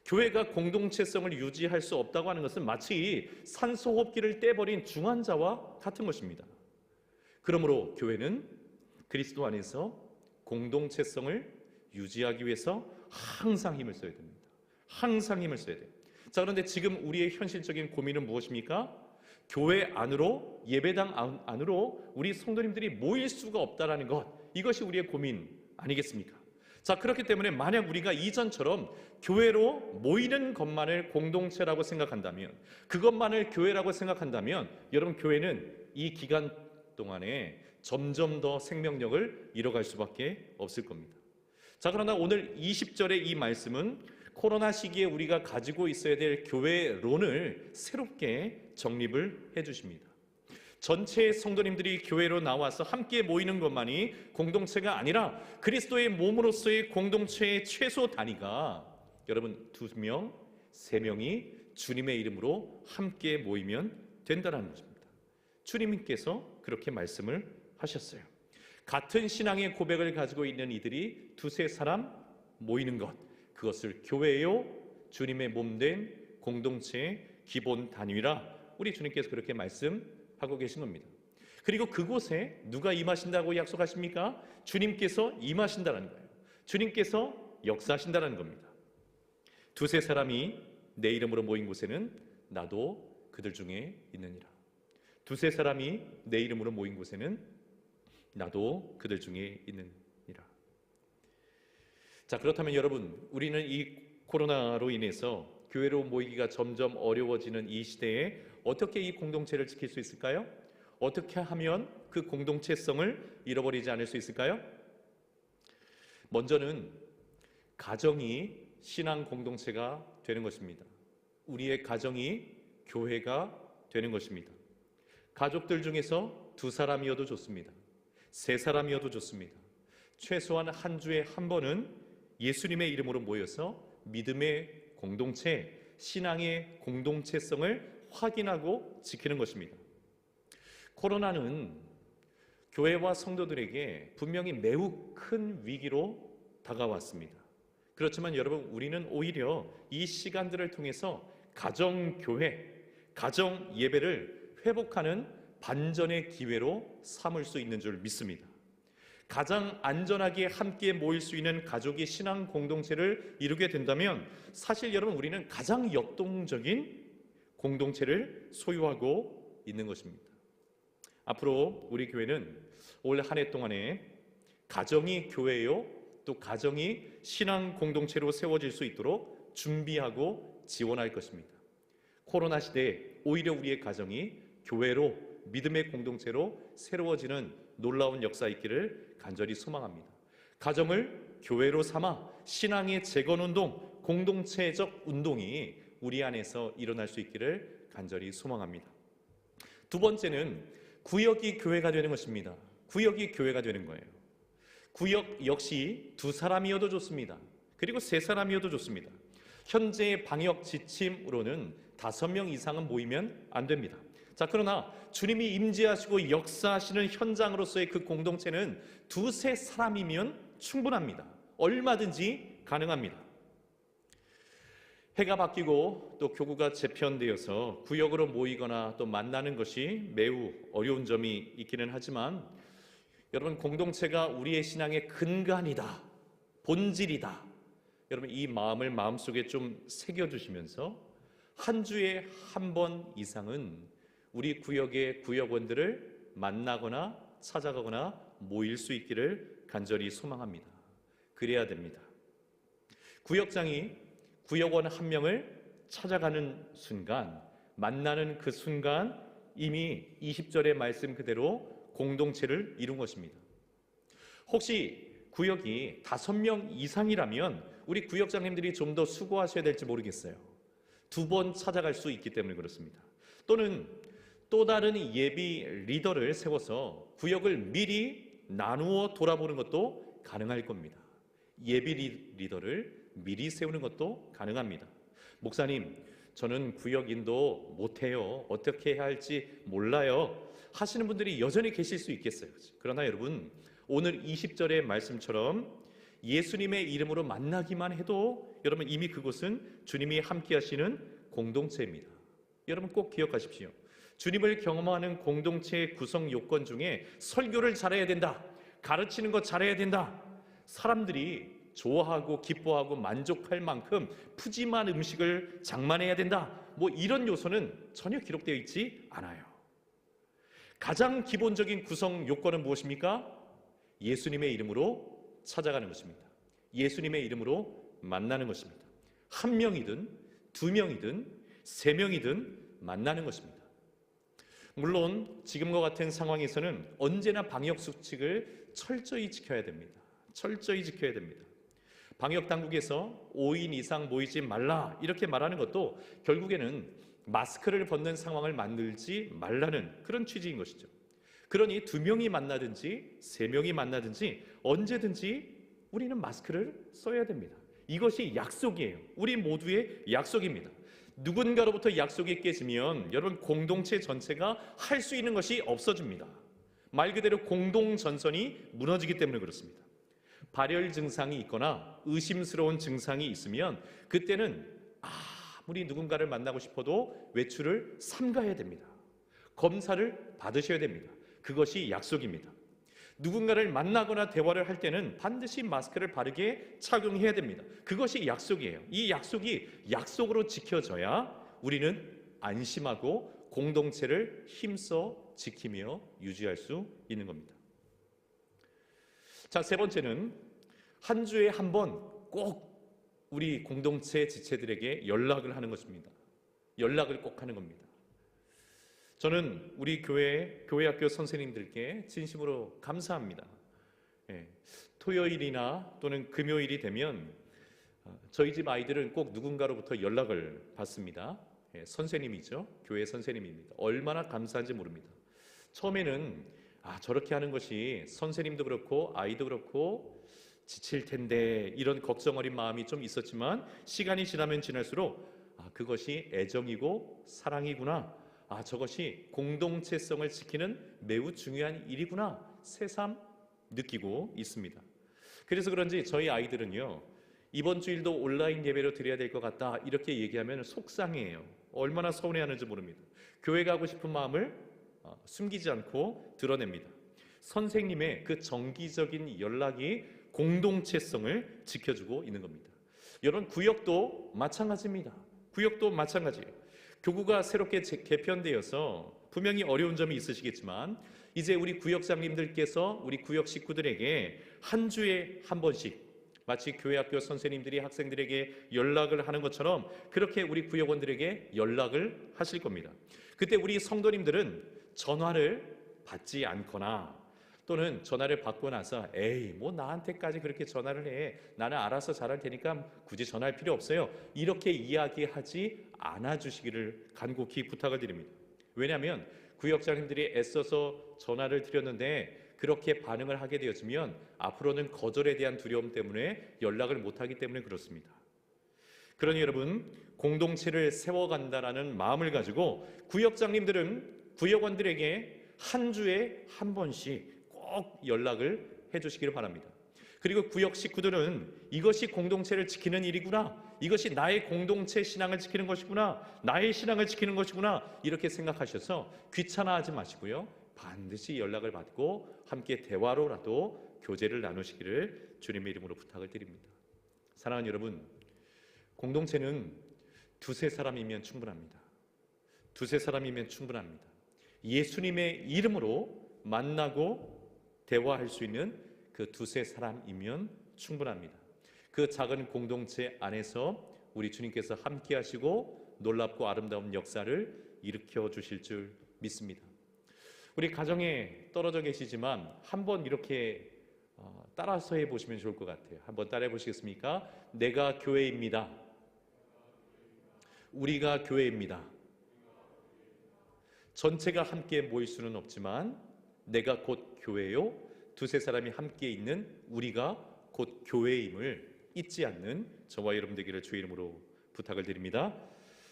교회가 공동체성을 유지할 수 없다고 하는 것은 마치 산소호흡기를 떼버린 중환자와 같은 것입니다. 그러므로 교회는 그리스도 안에서 공동체성을 유지하기 위해서 항상 힘을 써야 됩니다. 항상 힘을 써야 돼요. 자, 그런데 지금 우리의 현실적인 고민은 무엇입니까? 교회 안으로, 예배당 안으로 우리 성도님들이 모일 수가 없다라는 것, 이것이 우리의 고민 아니겠습니까? 자, 그렇기 때문에 만약 우리가 이전처럼 교회로 모이는 것만을 공동체라고 생각한다면, 그것만을 교회라고 생각한다면 여러분, 교회는 이 기간 동안에 점점 더 생명력을 잃어갈 수밖에 없을 겁니다. 자, 그러나 오늘 20절의 이 말씀은 코로나 시기에 우리가 가지고 있어야 될 교회론을 새롭게 정립을 해주십니다. 전체 성도님들이 교회로 나와서 함께 모이는 것만이 공동체가 아니라 그리스도의 몸으로서의 공동체의 최소 단위가 여러분 2명, 3명이 주님의 이름으로 함께 모이면 된다는 것입니다. 주님께서 그렇게 말씀을 하셨어요. 같은 신앙의 고백을 가지고 있는 이들이 2-3사람 모이는 것, 그것을 교회요 주님의 몸된 공동체의 기본 단위라 우리 주님께서 그렇게 말씀하고 계신 겁니다. 그리고 그곳에 누가 임하신다고 약속하십니까? 주님께서 임하신다는 거예요. 주님께서 역사하신다는 겁니다. 2-3사람이 내 이름으로 모인 곳에는 나도 그들 중에 있느니라. 2-3사람이 내 이름으로 모인 곳에는 나도 그들 중에 있느니라. 자, 그렇다면 여러분, 우리는 이 코로나로 인해서 교회로 모이기가 점점 어려워지는 이 시대에 어떻게 이 공동체를 지킬 수 있을까요? 어떻게 하면 그 공동체성을 잃어버리지 않을 수 있을까요? 먼저는 가정이 신앙 공동체가 되는 것입니다. 우리의 가정이 교회가 되는 것입니다. 가족들 중에서 2사람이어도 좋습니다. 3사람이어도 좋습니다. 최소한 한 주에 한 번은 예수님의 이름으로 모여서 믿음의 공동체, 신앙의 공동체성을 확인하고 지키는 것입니다. 코로나는 교회와 성도들에게 분명히 매우 큰 위기로 다가왔습니다. 그렇지만 여러분, 우리는 오히려 이 시간들을 통해서 가정교회, 가정예배를 회복하는 반전의 기회로 삼을 수 있는 줄 믿습니다. 가장 안전하게 함께 모일 수 있는 가족이 신앙 공동체를 이루게 된다면 사실 여러분, 우리는 가장 역동적인 공동체를 소유하고 있는 것입니다. 앞으로 우리 교회는 올 한 해 동안에 가정이 교회요, 또 가정이 신앙 공동체로 세워질 수 있도록 준비하고 지원할 것입니다. 코로나 시대에 오히려 우리의 가정이 교회로, 믿음의 공동체로 새로워지는 놀라운 역사 있기를 간절히 소망합니다. 가정을 교회로 삼아 신앙의 재건운동, 공동체적 운동이 우리 안에서 일어날 수 있기를 간절히 소망합니다. 두 번째는 구역이 교회가 되는 것입니다. 구역이 교회가 되는 거예요. 구역 역시 2사람이어도 좋습니다. 그리고 3사람이어도 좋습니다. 현재의 방역 지침으로는 5명 이상은 모이면 안 됩니다. 자, 그러나 주님이 임재하시고 역사하시는 현장으로서의 그 공동체는 2-3사람이면 충분합니다. 얼마든지 가능합니다. 해가 바뀌고 또 교구가 재편되어서 구역으로 모이거나 또 만나는 것이 매우 어려운 점이 있기는 하지만 여러분, 공동체가 우리의 신앙의 근간이다, 본질이다. 여러분, 이 마음을 마음속에 좀 새겨두시면서 한 주에 한 번 이상은 우리 구역의 구역원들을 만나거나 찾아가거나 모일 수 있기를 간절히 소망합니다. 그래야 됩니다. 구역장이 구역원 한 명을 찾아가는 순간, 만나는 그 순간 이미 20절의 말씀 그대로 공동체를 이룬 것입니다. 혹시 구역이 5명 이상이라면 우리 구역장님들이 좀 더 수고하셔야 될지 모르겠어요. 2번 찾아갈 수 있기 때문에 그렇습니다. 또는 또 다른 예비 리더를 세워서 구역을 미리 나누어 돌아보는 것도 가능할 겁니다. 예비 리더를 미리 세우는 것도 가능합니다. 목사님, 저는 구역 인도 못해요. 어떻게 해야 할지 몰라요. 하시는 분들이 여전히 계실 수 있겠어요. 그러나 여러분, 오늘 20절의 말씀처럼 예수님의 이름으로 만나기만 해도 여러분 이미 그곳은 주님이 함께 하시는 공동체입니다. 여러분 꼭 기억하십시오. 주님을 경험하는 공동체의 구성 요건 중에 설교를 잘해야 된다, 가르치는 것 잘해야 된다, 사람들이 좋아하고 기뻐하고 만족할 만큼 푸짐한 음식을 장만해야 된다, 뭐 이런 요소는 전혀 기록되어 있지 않아요. 가장 기본적인 구성 요건은 무엇입니까? 예수님의 이름으로 찾아가는 것입니다. 예수님의 이름으로 만나는 것입니다. 1명이든 2명이든 3명이든 만나는 것입니다. 물론 지금과 같은 상황에서는 언제나 방역 수칙을 철저히 지켜야 됩니다. 철저히 지켜야 됩니다. 방역 당국에서 5인 이상 모이지 말라 이렇게 말하는 것도 결국에는 마스크를 벗는 상황을 만들지 말라는 그런 취지인 것이죠. 그러니 2명이 만나든지 3명이 만나든지 언제든지 우리는 마스크를 써야 됩니다. 이것이 약속이에요. 우리 모두의 약속입니다. 누군가로부터 약속이 깨지면 여러분 공동체 전체가 할 수 있는 것이 없어집니다. 말 그대로 공동전선이 무너지기 때문에 그렇습니다. 발열 증상이 있거나 의심스러운 증상이 있으면 그때는 아무리 누군가를 만나고 싶어도 외출을 삼가야 됩니다. 검사를 받으셔야 됩니다. 그것이 약속입니다. 누군가를 만나거나 대화를 할 때는 반드시 마스크를 바르게 착용해야 됩니다. 그것이 약속이에요. 이 약속이 약속으로 지켜져야 우리는 안심하고 공동체를 힘써 지키며 유지할 수 있는 겁니다. 자, 3번째는 한 주에 한 번 꼭 우리 공동체 지체들에게 연락을 하는 것입니다. 연락을 꼭 하는 겁니다. 저는 우리 교회학교 선생님들께 진심으로 감사합니다. 토요일이나 또는 금요일이 되면 저희 집 아이들은 꼭 누군가로부터 연락을 받습니다. 선생님이죠. 교회 선생님입니다. 얼마나 감사한지 모릅니다. 처음에는 저렇게 하는 것이 선생님도 그렇고 아이도 그렇고 지칠 텐데 이런 걱정 어린 마음이 좀 있었지만 시간이 지나면 지날수록 그것이 애정이고 사랑이구나, 저것이 공동체성을 지키는 매우 중요한 일이구나 새삼 느끼고 있습니다. 그래서 그런지 저희 아이들은요, 이번 주일도 온라인 예배로 드려야 될 것 같다 이렇게 얘기하면 속상해요. 얼마나 서운해하는지 모릅니다. 교회 가고 싶은 마음을 숨기지 않고 드러냅니다. 선생님의 그 정기적인 연락이 공동체성을 지켜주고 있는 겁니다. 여러분, 구역도 마찬가지입니다. 구역도 마찬가지예요. 교구가 새롭게 개편되어서 분명히 어려운 점이 있으시겠지만 이제 우리 구역장님들께서 우리 구역 식구들에게 한 주에 한 번씩 마치 교회학교 선생님들이 학생들에게 연락을 하는 것처럼 그렇게 우리 구역원들에게 연락을 하실 겁니다. 그때 우리 성도님들은 전화를 받지 않거나 또는 전화를 받고 나서 에이 뭐 나한테까지 그렇게 전화를 해, 나는 알아서 잘할 테니까 굳이 전화할 필요 없어요, 이렇게 이야기하지 않아 주시기를 간곡히 부탁을 드립니다. 왜냐하면 구역장님들이 애써서 전화를 드렸는데 그렇게 반응을 하게 되었으면 앞으로는 거절에 대한 두려움 때문에 연락을 못하기 때문에 그렇습니다. 그러니 여러분, 공동체를 세워간다라는 마음을 가지고 구역장님들은 구역원들에게 한 주에 한 번씩 꼭 연락을 해주시기를 바랍니다. 그리고 구역 식구들은 이것이 공동체를 지키는 일이구나, 이것이 나의 공동체 신앙을 지키는 것이구나, 나의 신앙을 지키는 것이구나 이렇게 생각하셔서 귀찮아하지 마시고요, 반드시 연락을 받고 함께 대화로라도 교제를 나누시기를 주님의 이름으로 부탁을 드립니다. 사랑하는 여러분, 공동체는 2-3사람이면 충분합니다. 2-3사람이면 충분합니다. 예수님의 이름으로 만나고 대화할 수 있는 그 2-3사람이면 충분합니다. 그 작은 공동체 안에서 우리 주님께서 함께 하시고 놀랍고 아름다운 역사를 일으켜 주실 줄 믿습니다. 우리 가정에 떨어져 계시지만 한번 이렇게 따라서 해보시면 좋을 것 같아요. 한번 따라해 보시겠습니까? 내가 교회입니다. 우리가 교회입니다. 전체가 함께 모일 수는 없지만 내가 곧 교회요, 2-3사람이 함께 있는 우리가 곧 교회임을 잊지 않는 저와 여러분 되기를 주의 이름으로 부탁을 드립니다.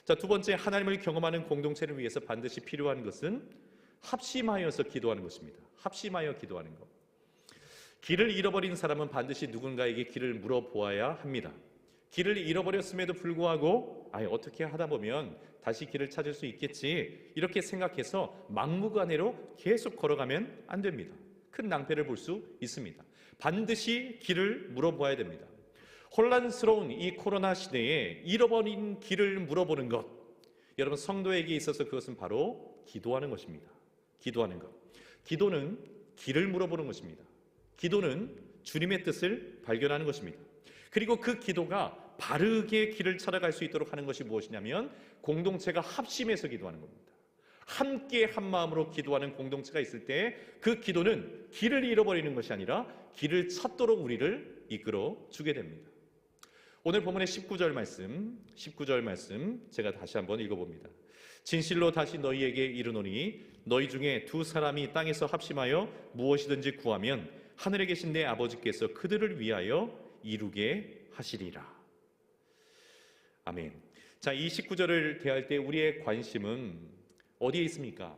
자, 2번째, 하나님을 경험하는 공동체를 위해서 반드시 필요한 것은 합심하여서 기도하는 것입니다. 합심하여 기도하는 것. 길을 잃어버린 사람은 반드시 누군가에게 길을 물어보아야 합니다. 길을 잃어버렸음에도 불구하고 어떻게 하다 보면 다시 길을 찾을 수 있겠지 이렇게 생각해서 막무가내로 계속 걸어가면 안 됩니다. 큰 낭패를 볼 수 있습니다. 반드시 길을 물어봐야 됩니다. 혼란스러운 이 코로나 시대에 잃어버린 길을 물어보는 것, 여러분, 성도에게 있어서 그것은 바로 기도하는 것입니다. 기도하는 것. 기도는 길을 물어보는 것입니다. 기도는 주님의 뜻을 발견하는 것입니다. 그리고 그 기도가 바르게 길을 찾아갈 수 있도록 하는 것이 무엇이냐면 공동체가 합심해서 기도하는 겁니다. 함께 한 마음으로 기도하는 공동체가 있을 때 그 기도는 길을 잃어버리는 것이 아니라 길을 찾도록 우리를 이끌어 주게 됩니다. 오늘 본문의 19절 말씀 제가 다시 한번 읽어봅니다. 진실로 다시 너희에게 이르노니 너희 중에 두 사람이 땅에서 합심하여 무엇이든지 구하면 하늘에 계신 내 아버지께서 그들을 위하여 이루게 하시리라. 아멘. 자, 이 19절을 대할 때 우리의 관심은 어디에 있습니까?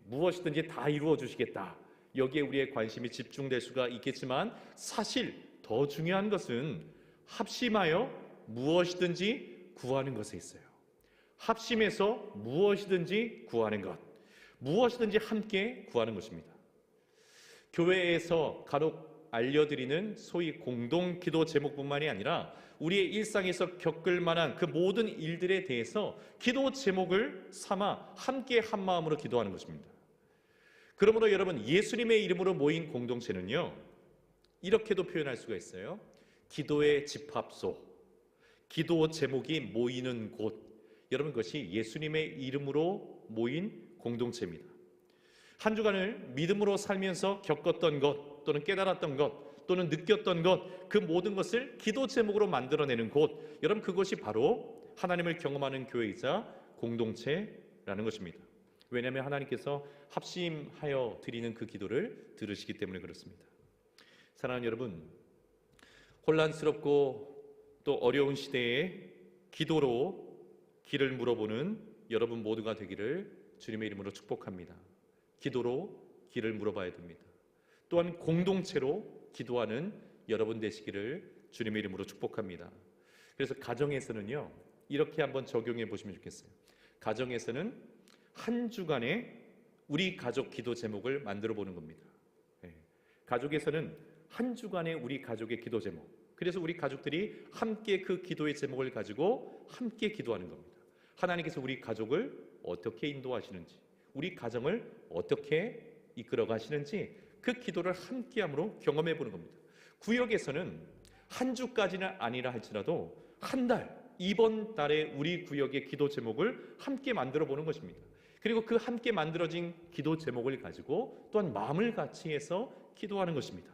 무엇이든지 다 이루어 주시겠다. 여기에 우리의 관심이 집중될 수가 있겠지만 사실 더 중요한 것은 합심하여 무엇이든지 구하는 것에 있어요. 합심해서 무엇이든지 구하는 것, 무엇이든지 함께 구하는 것입니다. 교회에서 간혹 알려드리는 소위 공동 기도 제목뿐만이 아니라 우리의 일상에서 겪을 만한 그 모든 일들에 대해서 기도 제목을 삼아 함께 한 마음으로 기도하는 것입니다. 그러므로 여러분, 예수님의 이름으로 모인 공동체는요, 이렇게도 표현할 수가 있어요. 기도의 집합소, 기도 제목이 모이는 곳. 여러분, 그것이 예수님의 이름으로 모인 공동체입니다. 한 주간을 믿음으로 살면서 겪었던 것, 또는 깨달았던 것, 또는 느꼈던 것, 그 모든 것을 기도 제목으로 만들어내는 곳. 여러분, 그것이 바로 하나님을 경험하는 교회이자 공동체라는 것입니다. 왜냐하면 하나님께서 합심하여 드리는 그 기도를 들으시기 때문에 그렇습니다. 사랑하는 여러분, 혼란스럽고 또 어려운 시대에 기도로 길을 물어보는 여러분 모두가 되기를 주님의 이름으로 축복합니다. 기도로 길을 물어봐야 됩니다. 또한 공동체로 기도하는 여러분 되시기를 주님의 이름으로 축복합니다. 그래서 가정에서는요, 이렇게 한번 적용해 보시면 좋겠어요. 가정에서는 한 주간에 우리 가족 기도 제목을 만들어 보는 겁니다. 가족에서는 한 주간에 우리 가족의 기도 제목, 그래서 우리 가족들이 함께 그 기도의 제목을 가지고 함께 기도하는 겁니다. 하나님께서 우리 가족을 어떻게 인도하시는지, 우리 가정을 어떻게 이끌어 가시는지 그 기도를 함께함으로 경험해 보는 겁니다. 구역에서는 한 주까지는 아니라 할지라도 한 달, 이번 달에 우리 구역의 기도 제목을 함께 만들어 보는 것입니다. 그리고 그 함께 만들어진 기도 제목을 가지고 또한 마음을 같이 해서 기도하는 것입니다.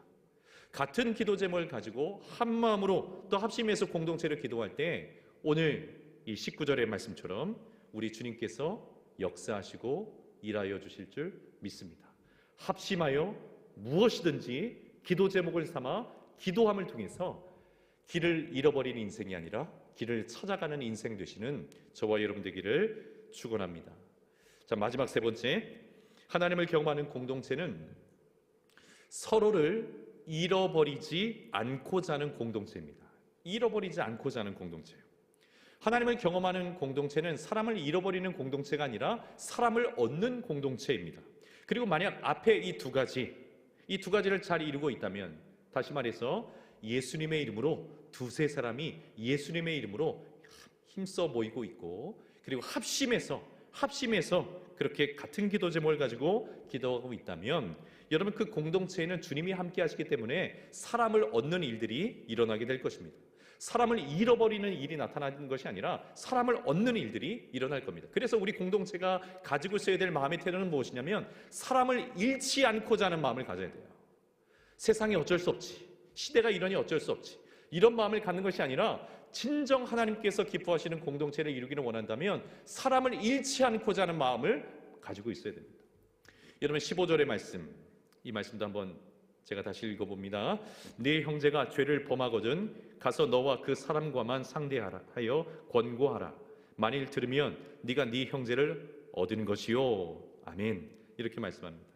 같은 기도 제목을 가지고 한 마음으로 또 합심해서 공동체를 기도할 때 오늘 이 19절의 말씀처럼 우리 주님께서 역사하시고 일하여 주실 줄 믿습니다. 합심하여 무엇이든지 기도 제목을 삼아 기도함을 통해서 길을 잃어버리는 인생이 아니라 길을 찾아가는 인생 되시는 저와 여러분 되기를 축원합니다. 자, 마지막 세 번째, 하나님을 경험하는 공동체는 서로를 잃어버리지 않고자 하는 공동체입니다. 잃어버리지 않고자 하는 공동체예요. 하나님을 경험하는 공동체는 사람을 잃어버리는 공동체가 아니라 사람을 얻는 공동체입니다. 그리고 만약 앞에 이 두 가지를 잘 이루고 있다면, 다시 말해서 예수님의 이름으로 두세 사람이 예수님의 이름으로 힘써 모이고 있고, 그리고 합심해서 그렇게 같은 기도 제목을 가지고 기도하고 있다면, 여러분, 그 공동체에는 주님이 함께 하시기 때문에 사람을 얻는 일들이 일어나게 될 것입니다. 사람을 잃어버리는 일이 나타나는 것이 아니라 사람을 얻는 일들이 일어날 겁니다. 그래서 우리 공동체가 가지고 있어야 될 마음의 태도는 무엇이냐면, 사람을 잃지 않고자 하는 마음을 가져야 돼요. 세상에 어쩔 수 없지, 시대가 이러니 어쩔 수 없지, 이런 마음을 갖는 것이 아니라 진정 하나님께서 기뻐하시는 공동체를 이루기를 원한다면 사람을 잃지 않고자 하는 마음을 가지고 있어야 됩니다. 여러분, 15절의 말씀, 이 말씀도 한번 제가 다시 읽어봅니다. 네 형제가 죄를 범하거든 가서 너와 그 사람과만 상대하여 권고하라. 만일 들으면 네가 네 형제를 얻은 것이요. 아멘. 이렇게 말씀합니다.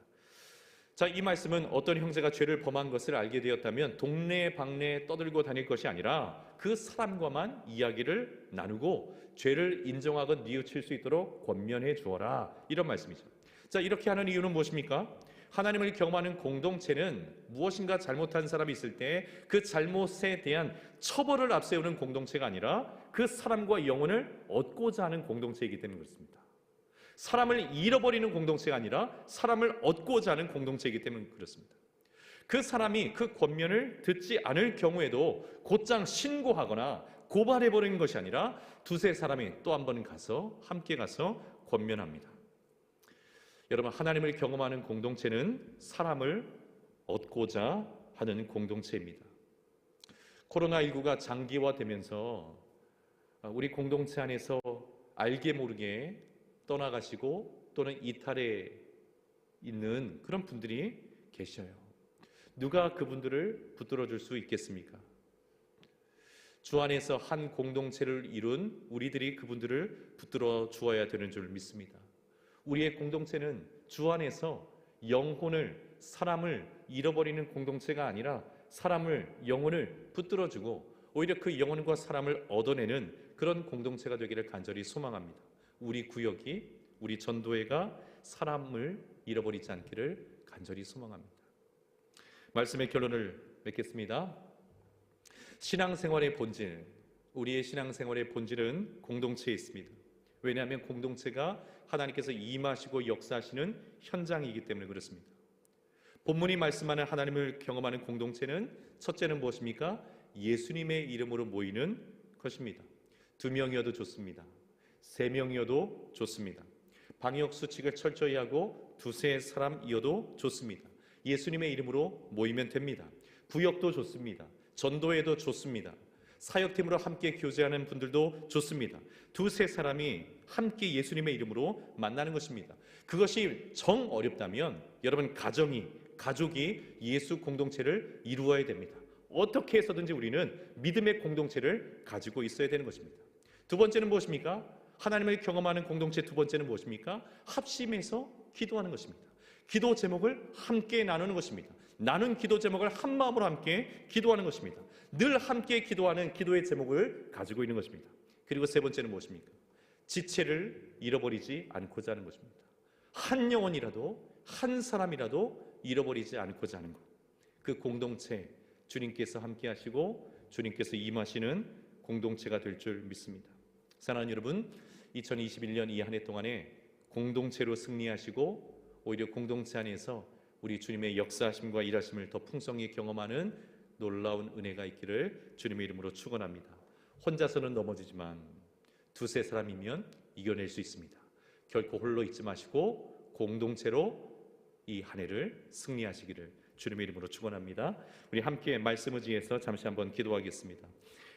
자, 이 말씀은 어떤 형제가 죄를 범한 것을 알게 되었다면 동네 방네 떠들고 다닐 것이 아니라 그 사람과만 이야기를 나누고 죄를 인정하고 뉘우칠 수 있도록 권면해 주어라, 이런 말씀이죠. 자, 이렇게 하는 이유는 무엇입니까? 하나님을 경험하는 공동체는 무엇인가 잘못한 사람이 있을 때 그 잘못에 대한 처벌을 앞세우는 공동체가 아니라 그 사람과 영혼을 얻고자 하는 공동체이기 때문에 그렇습니다. 사람을 잃어버리는 공동체가 아니라 사람을 얻고자 하는 공동체이기 때문에 그렇습니다. 그 사람이 그 권면을 듣지 않을 경우에도 곧장 신고하거나 고발해버리는 것이 아니라 두세 사람이 또 한 번 가서 함께 가서 권면합니다. 여러분, 하나님을 경험하는 공동체는 사람을 얻고자 하는 공동체입니다. 코로나19가 장기화되면서 우리 공동체 안에서 알게 모르게 떠나가시고 또는 이탈해 있는 그런 분들이 계셔요. 누가 그분들을 붙들어 줄 수 있겠습니까? 주 안에서 한 공동체를 이룬 우리들이 그분들을 붙들어 주어야 되는 줄 믿습니다. 우리의 공동체는 주 안에서 영혼을, 사람을 잃어버리는 공동체가 아니라 사람을, 영혼을 붙들어 주고 오히려 그 영혼과 사람을 얻어내는 그런 공동체가 되기를 간절히 소망합니다. 우리 구역이, 우리 전도회가 사람을 잃어버리지 않기를 간절히 소망합니다. 말씀의 결론을 맺겠습니다. 신앙생활의 본질, 우리의 신앙생활의 본질은 공동체에 있습니다. 왜냐하면 공동체가 하나님께서 임하시고 역사하시는 현장이기 때문에 그렇습니다. 본문이 말씀하는 하나님을 경험하는 공동체는 첫째는 무엇입니까? 예수님의 이름으로 모이는 것입니다. 2명이어도 좋습니다. 3명이어도 좋습니다. 방역 수칙을 철저히 하고 2-3사람이어도 좋습니다. 예수님의 이름으로 모이면 됩니다. 구역도 좋습니다. 전도회도 좋습니다. 사역팀으로 함께 교제하는 분들도 좋습니다. 2-3사람이 함께 예수님의 이름으로 만나는 것입니다. 그것이 정 어렵다면 여러분 가족이 예수 공동체를 이루어야 됩니다. 어떻게 해서든지 우리는 믿음의 공동체를 가지고 있어야 되는 것입니다. 두 번째는 무엇입니까? 하나님을 경험하는 공동체 두 번째는 무엇입니까? 합심해서 기도하는 것입니다. 기도 제목을 함께 나누는 것입니다. 나눈 기도 제목을 한 마음으로 함께 기도하는 것입니다. 늘 함께 기도하는 기도의 제목을 가지고 있는 것입니다. 그리고 세 번째는 무엇입니까? 지체를 잃어버리지 않고자 하는 것입니다. 한 영혼이라도 한 사람이라도 잃어버리지 않고자 하는 것. 그 공동체 주님께서 함께 하시고 주님께서 임하시는 공동체가 될 줄 믿습니다. 사랑하는 여러분, 2021년 이 한 해 동안에 공동체로 승리하시고 오히려 공동체 안에서 우리 주님의 역사하심과 일하심을 더 풍성히 경험하는 놀라운 은혜가 있기를 주님의 이름으로 축원합니다. 혼자서는 넘어지지만 2-3사람이면 이겨낼 수 있습니다. 결코 홀로 있지 마시고 공동체로 이 한 해를 승리하시기를 주님의 이름으로 축원합니다. 우리 함께 말씀 의지해서 잠시 한번 기도하겠습니다.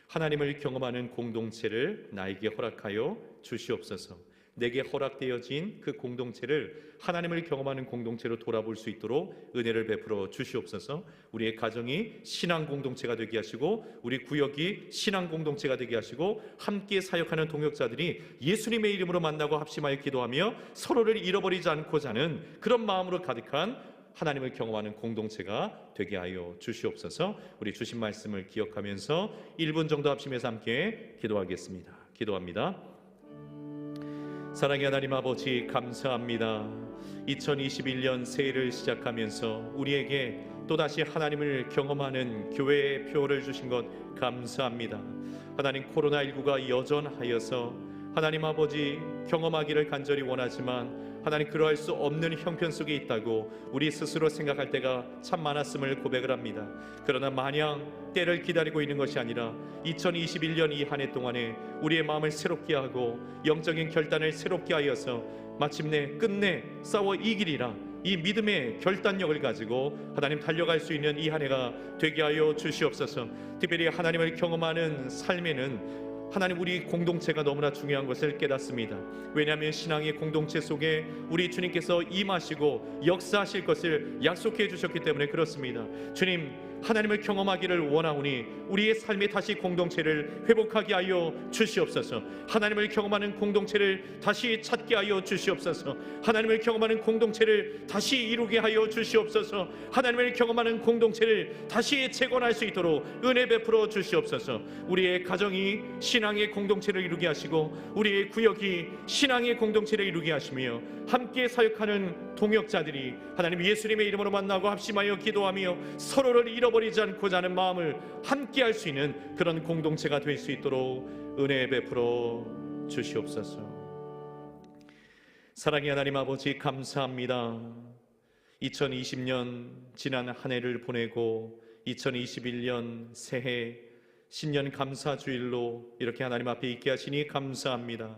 하나님을 경험하는 공동체를 나에게 허락하여 주시옵소서. 내게 허락되어진 그 공동체를 하나님을 경험하는 공동체로 돌아볼 수 있도록 은혜를 베풀어 주시옵소서. 우리의 가정이 신앙 공동체가 되게 하시고 우리 구역이 신앙 공동체가 되게 하시고 함께 사역하는 동역자들이 예수님의 이름으로 만나고 합심하여 기도하며 서로를 잃어버리지 않고자 하는 그런 마음으로 가득한 하나님을 경험하는 공동체가 되게 하여 주시옵소서. 우리 주신 말씀을 기억하면서 1분 정도 합심해서 함께 기도하겠습니다. 기도합니다. 사랑의 하나님 아버지, 감사합니다. 2021년 새해를 시작하면서 우리에게 또다시 하나님을 경험하는 교회의 표를 주신 것 감사합니다. 하나님, 코로나19가 여전하여서 하나님 아버지 경험하기를 간절히 원하지만 하나님 그러할 수 없는 형편 속에 있다고 우리 스스로 생각할 때가 참 많았음을 고백을 합니다. 그러나 마냥 때를 기다리고 있는 것이 아니라 2021년 이 한 해 동안에 우리의 마음을 새롭게 하고 영적인 결단을 새롭게 하여서 마침내 끝내 싸워 이기리라 이 믿음의 결단력을 가지고 하나님 달려갈 수 있는 이 한 해가 되게 하여 주시옵소서. 특별히 하나님을 경험하는 삶에는 하나님 우리 공동체가 너무나 중요한 것을 깨닫습니다. 왜냐하면 신앙의 공동체 속에 우리 주님께서 임하시고 역사하실 것을 약속해 주셨기 때문에 그렇습니다. 주님, 하나님을 경험하기를 원하오니 우리의 삶에 다시 공동체를 회복하게 하여 주시옵소서. 하나님을 경험하는 공동체를 다시 찾게 하여 주시옵소서. 하나님을 경험하는 공동체를 다시 이루게 하여 주시옵소서. 하나님을 경험하는 공동체를 다시 재건할 수 있도록 은혜 베풀어 주시옵소서. 우리의 가정이 신앙의 공동체를 이루게 하시고 우리의 구역이 신앙의 공동체를 이루게 하시며 함께 사역하는 동역자들이 하나님 예수님의 이름으로 만나고 합심하여 기도하며 서로를 잃어버리지 않고자 하는 마음을 함께 할 수 있는 그런 공동체가 될 수 있도록 은혜 베풀어 주시옵소서. 사랑의 하나님 아버지, 감사합니다. 2020년 지난 한 해를 보내고 2021년 새해 신년 감사주일로 이렇게 하나님 앞에 있게 하시니 감사합니다.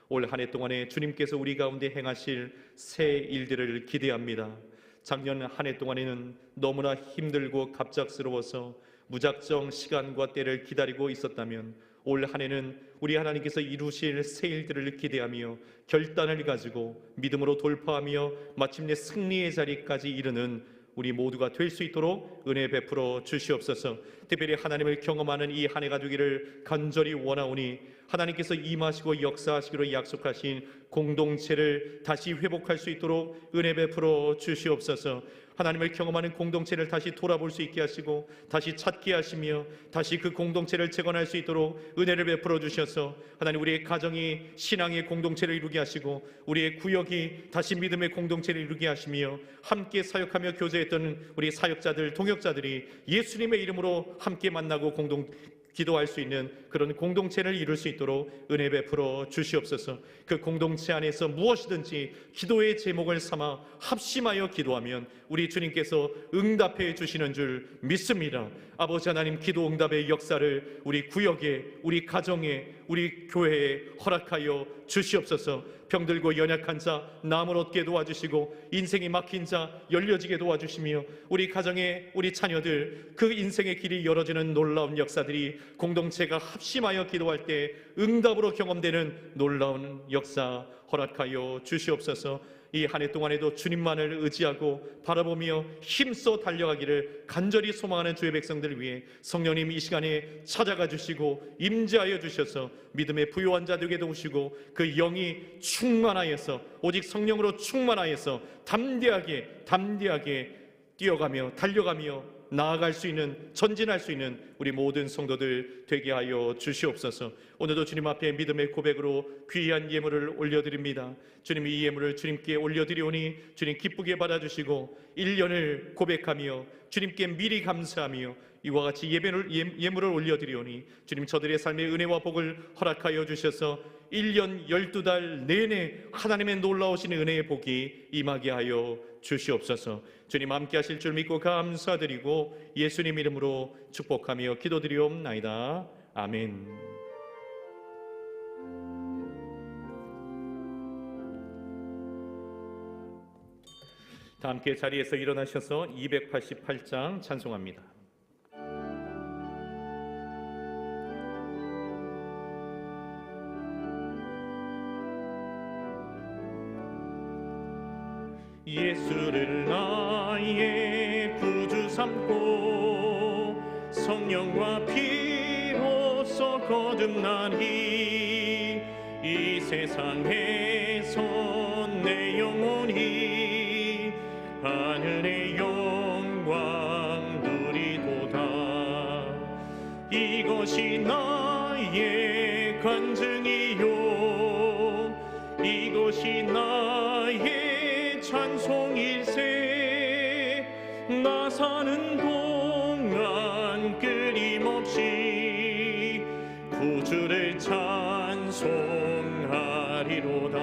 올 한 해 동안에 주님께서 우리 가운데 행하실 새 일들을 기대합니다. 작년 한 해 동안에는 너무나 힘들고 갑작스러워서 무작정 시간과 때를 기다리고 있었다면 올 한 해는 우리 하나님께서 이루실 새 일들을 기대하며 결단을 가지고 믿음으로 돌파하며 마침내 승리의 자리까지 이르는 우리 모두가 될 수 있도록 은혜 베풀어 주시옵소서. 특별히 하나님을 경험하는 이 한 해가 되기를 간절히 원하오니 하나님께서 임하시고 역사하시기로 약속하신 공동체를 다시 회복할 수 있도록 은혜 베풀어 주시옵소서. 하나님을 경험하는 공동체를 다시 돌아볼 수 있게 하시고 다시 찾게 하시며 다시 그 공동체를 재건할 수 있도록 은혜를 베풀어 주셔서 하나님 우리의 가정이 신앙의 공동체를 이루게 하시고 우리의 구역이 다시 믿음의 공동체를 이루게 하시며 함께 사역하며 교제했던 우리 사역자들 동역자들이 예수님의 이름으로 함께 만나고 기도할 수 있는 그런 공동체를 이룰 수 있도록 은혜 베풀어 주시옵소서. 그 공동체 안에서 무엇이든지 기도의 제목을 삼아 합심하여 기도하면 우리 주님께서 응답해 주시는 줄 믿습니다. 아버지 하나님, 기도 응답의 역사를 우리 구역에, 우리 가정에, 우리 교회에 허락하여 주시옵소서. 병들고 연약한 자 나음을 얻게 도와주시고 인생이 막힌 자 열려지게 도와주시며 우리 가정에 우리 자녀들 그 인생의 길이 열어지는 놀라운 역사들이 공동체가 합심하여 기도할 때 응답으로 경험되는 놀라운 역사 허락하여 주시옵소서. 이 한 해 동안에도 주님만을 의지하고 바라보며 힘써 달려가기를 간절히 소망하는 주의 백성들을 위해 성령님 이 시간에 찾아가 주시고 임재하여 주셔서 믿음의 부요한 자 되게 도우시고 그 영이 충만하여서 오직 성령으로 충만하여서 담대하게 뛰어가며 달려가며 나아갈 수 있는, 전진할 수 있는 우리 모든 성도들 되게 하여 주시옵소서. 오늘도 주님 앞에 믿음의 고백으로 귀한 예물을 올려드립니다. 주님, 이 예물을 주님께 올려드리오니 주님 기쁘게 받아주시고 1년을 고백하며 주님께 미리 감사하며 이와 같이 예물을 올려드리오니 주님 저들의 삶의 은혜와 복을 허락하여 주셔서 1년 12달 내내 하나님의 놀라우신 은혜의 복이 임하게 하여 주시옵소서. 주님 함께 하실 줄 믿고 감사드리고 예수님 이름으로 축복하며 기도드리옵나이다. 아멘. 다 함께 자리에서 일어나셔서 288장 찬송합니다. 예수를 나의 구주 삼고 성령과 피로써 거듭나니 이 세상에서 내 영혼이 하늘의 영광 누리도다. 이것이 나의 간증이요 이것이 나의 찬송일세. 나 사는 동안 끊임없이 구주를 찬송하리로다.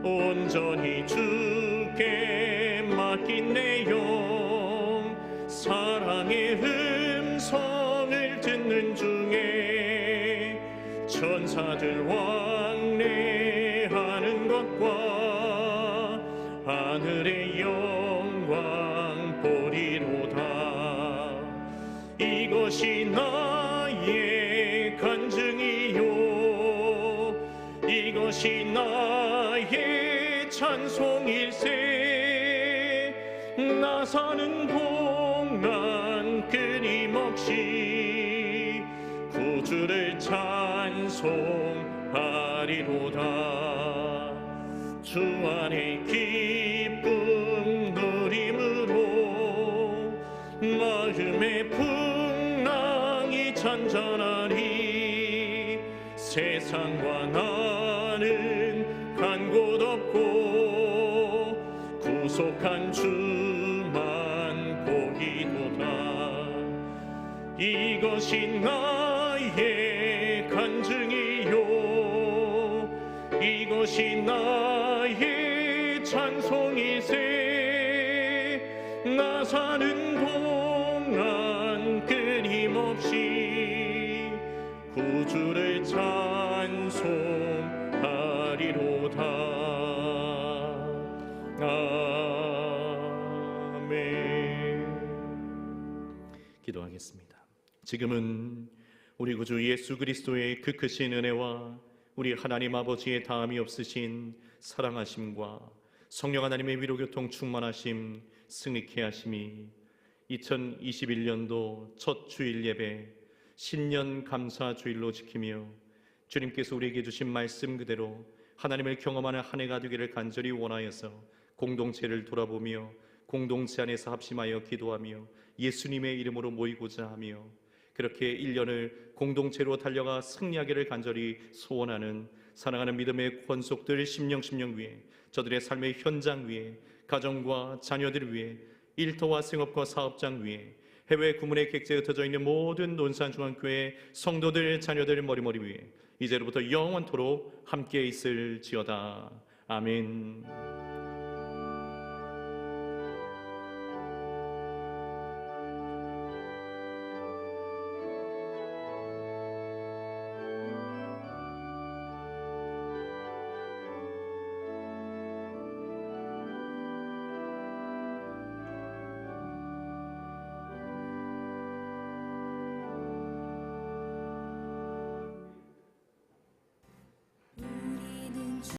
온전히 주께 맡긴 내 영 사랑의 음성을 듣는 중에 천사들 왕래하는 것과 하늘의 영광 보리로다. 이것이 나의 간증이요 이것이 나의 찬송일세. 나 사는 동안 끊임없이 구주를 찬송하리로다. 주 안에 기쁨 누림으로 마음의 풍랑이 잔잔하니 세상과 나는 간 곳 없고 구속한 주만 보이도다. 이것이 나의 간증이요 이것이 나의 찬송일세. 나 사는 동안 끊임없이 구주를 찬송하리로다. 아멘. 기도하시겠습니다. 지금은 우리 구주 예수 그리스도의 그 크신 은혜와 우리 하나님 아버지의 다함이 없으신 사랑하심과 성령 하나님의 위로교통 충만하심 승리케 하심이 2021년도 첫 주일 예배 신년 감사 주일로 지키며 주님께서 우리에게 주신 말씀 그대로 하나님을 경험하는 한 해가 되기를 간절히 원하여서 공동체를 돌아보며 공동체 안에서 합심하여 기도하며 예수님의 이름으로 모이고자 하며 그렇게 1년을 공동체로 달려가 승리하기를 간절히 소원하는 사랑하는 믿음의 권속들 심령 위에 저들의 삶의 현장 위에 가정과 자녀들 위에 일터와 생업과 사업장 위에 해외 구문에 객지에 흩어져 있는 모든 논산중앙교회 성도들 자녀들 머리머리 위에 이제로부터 영원토록 함께 있을지어다. 아멘.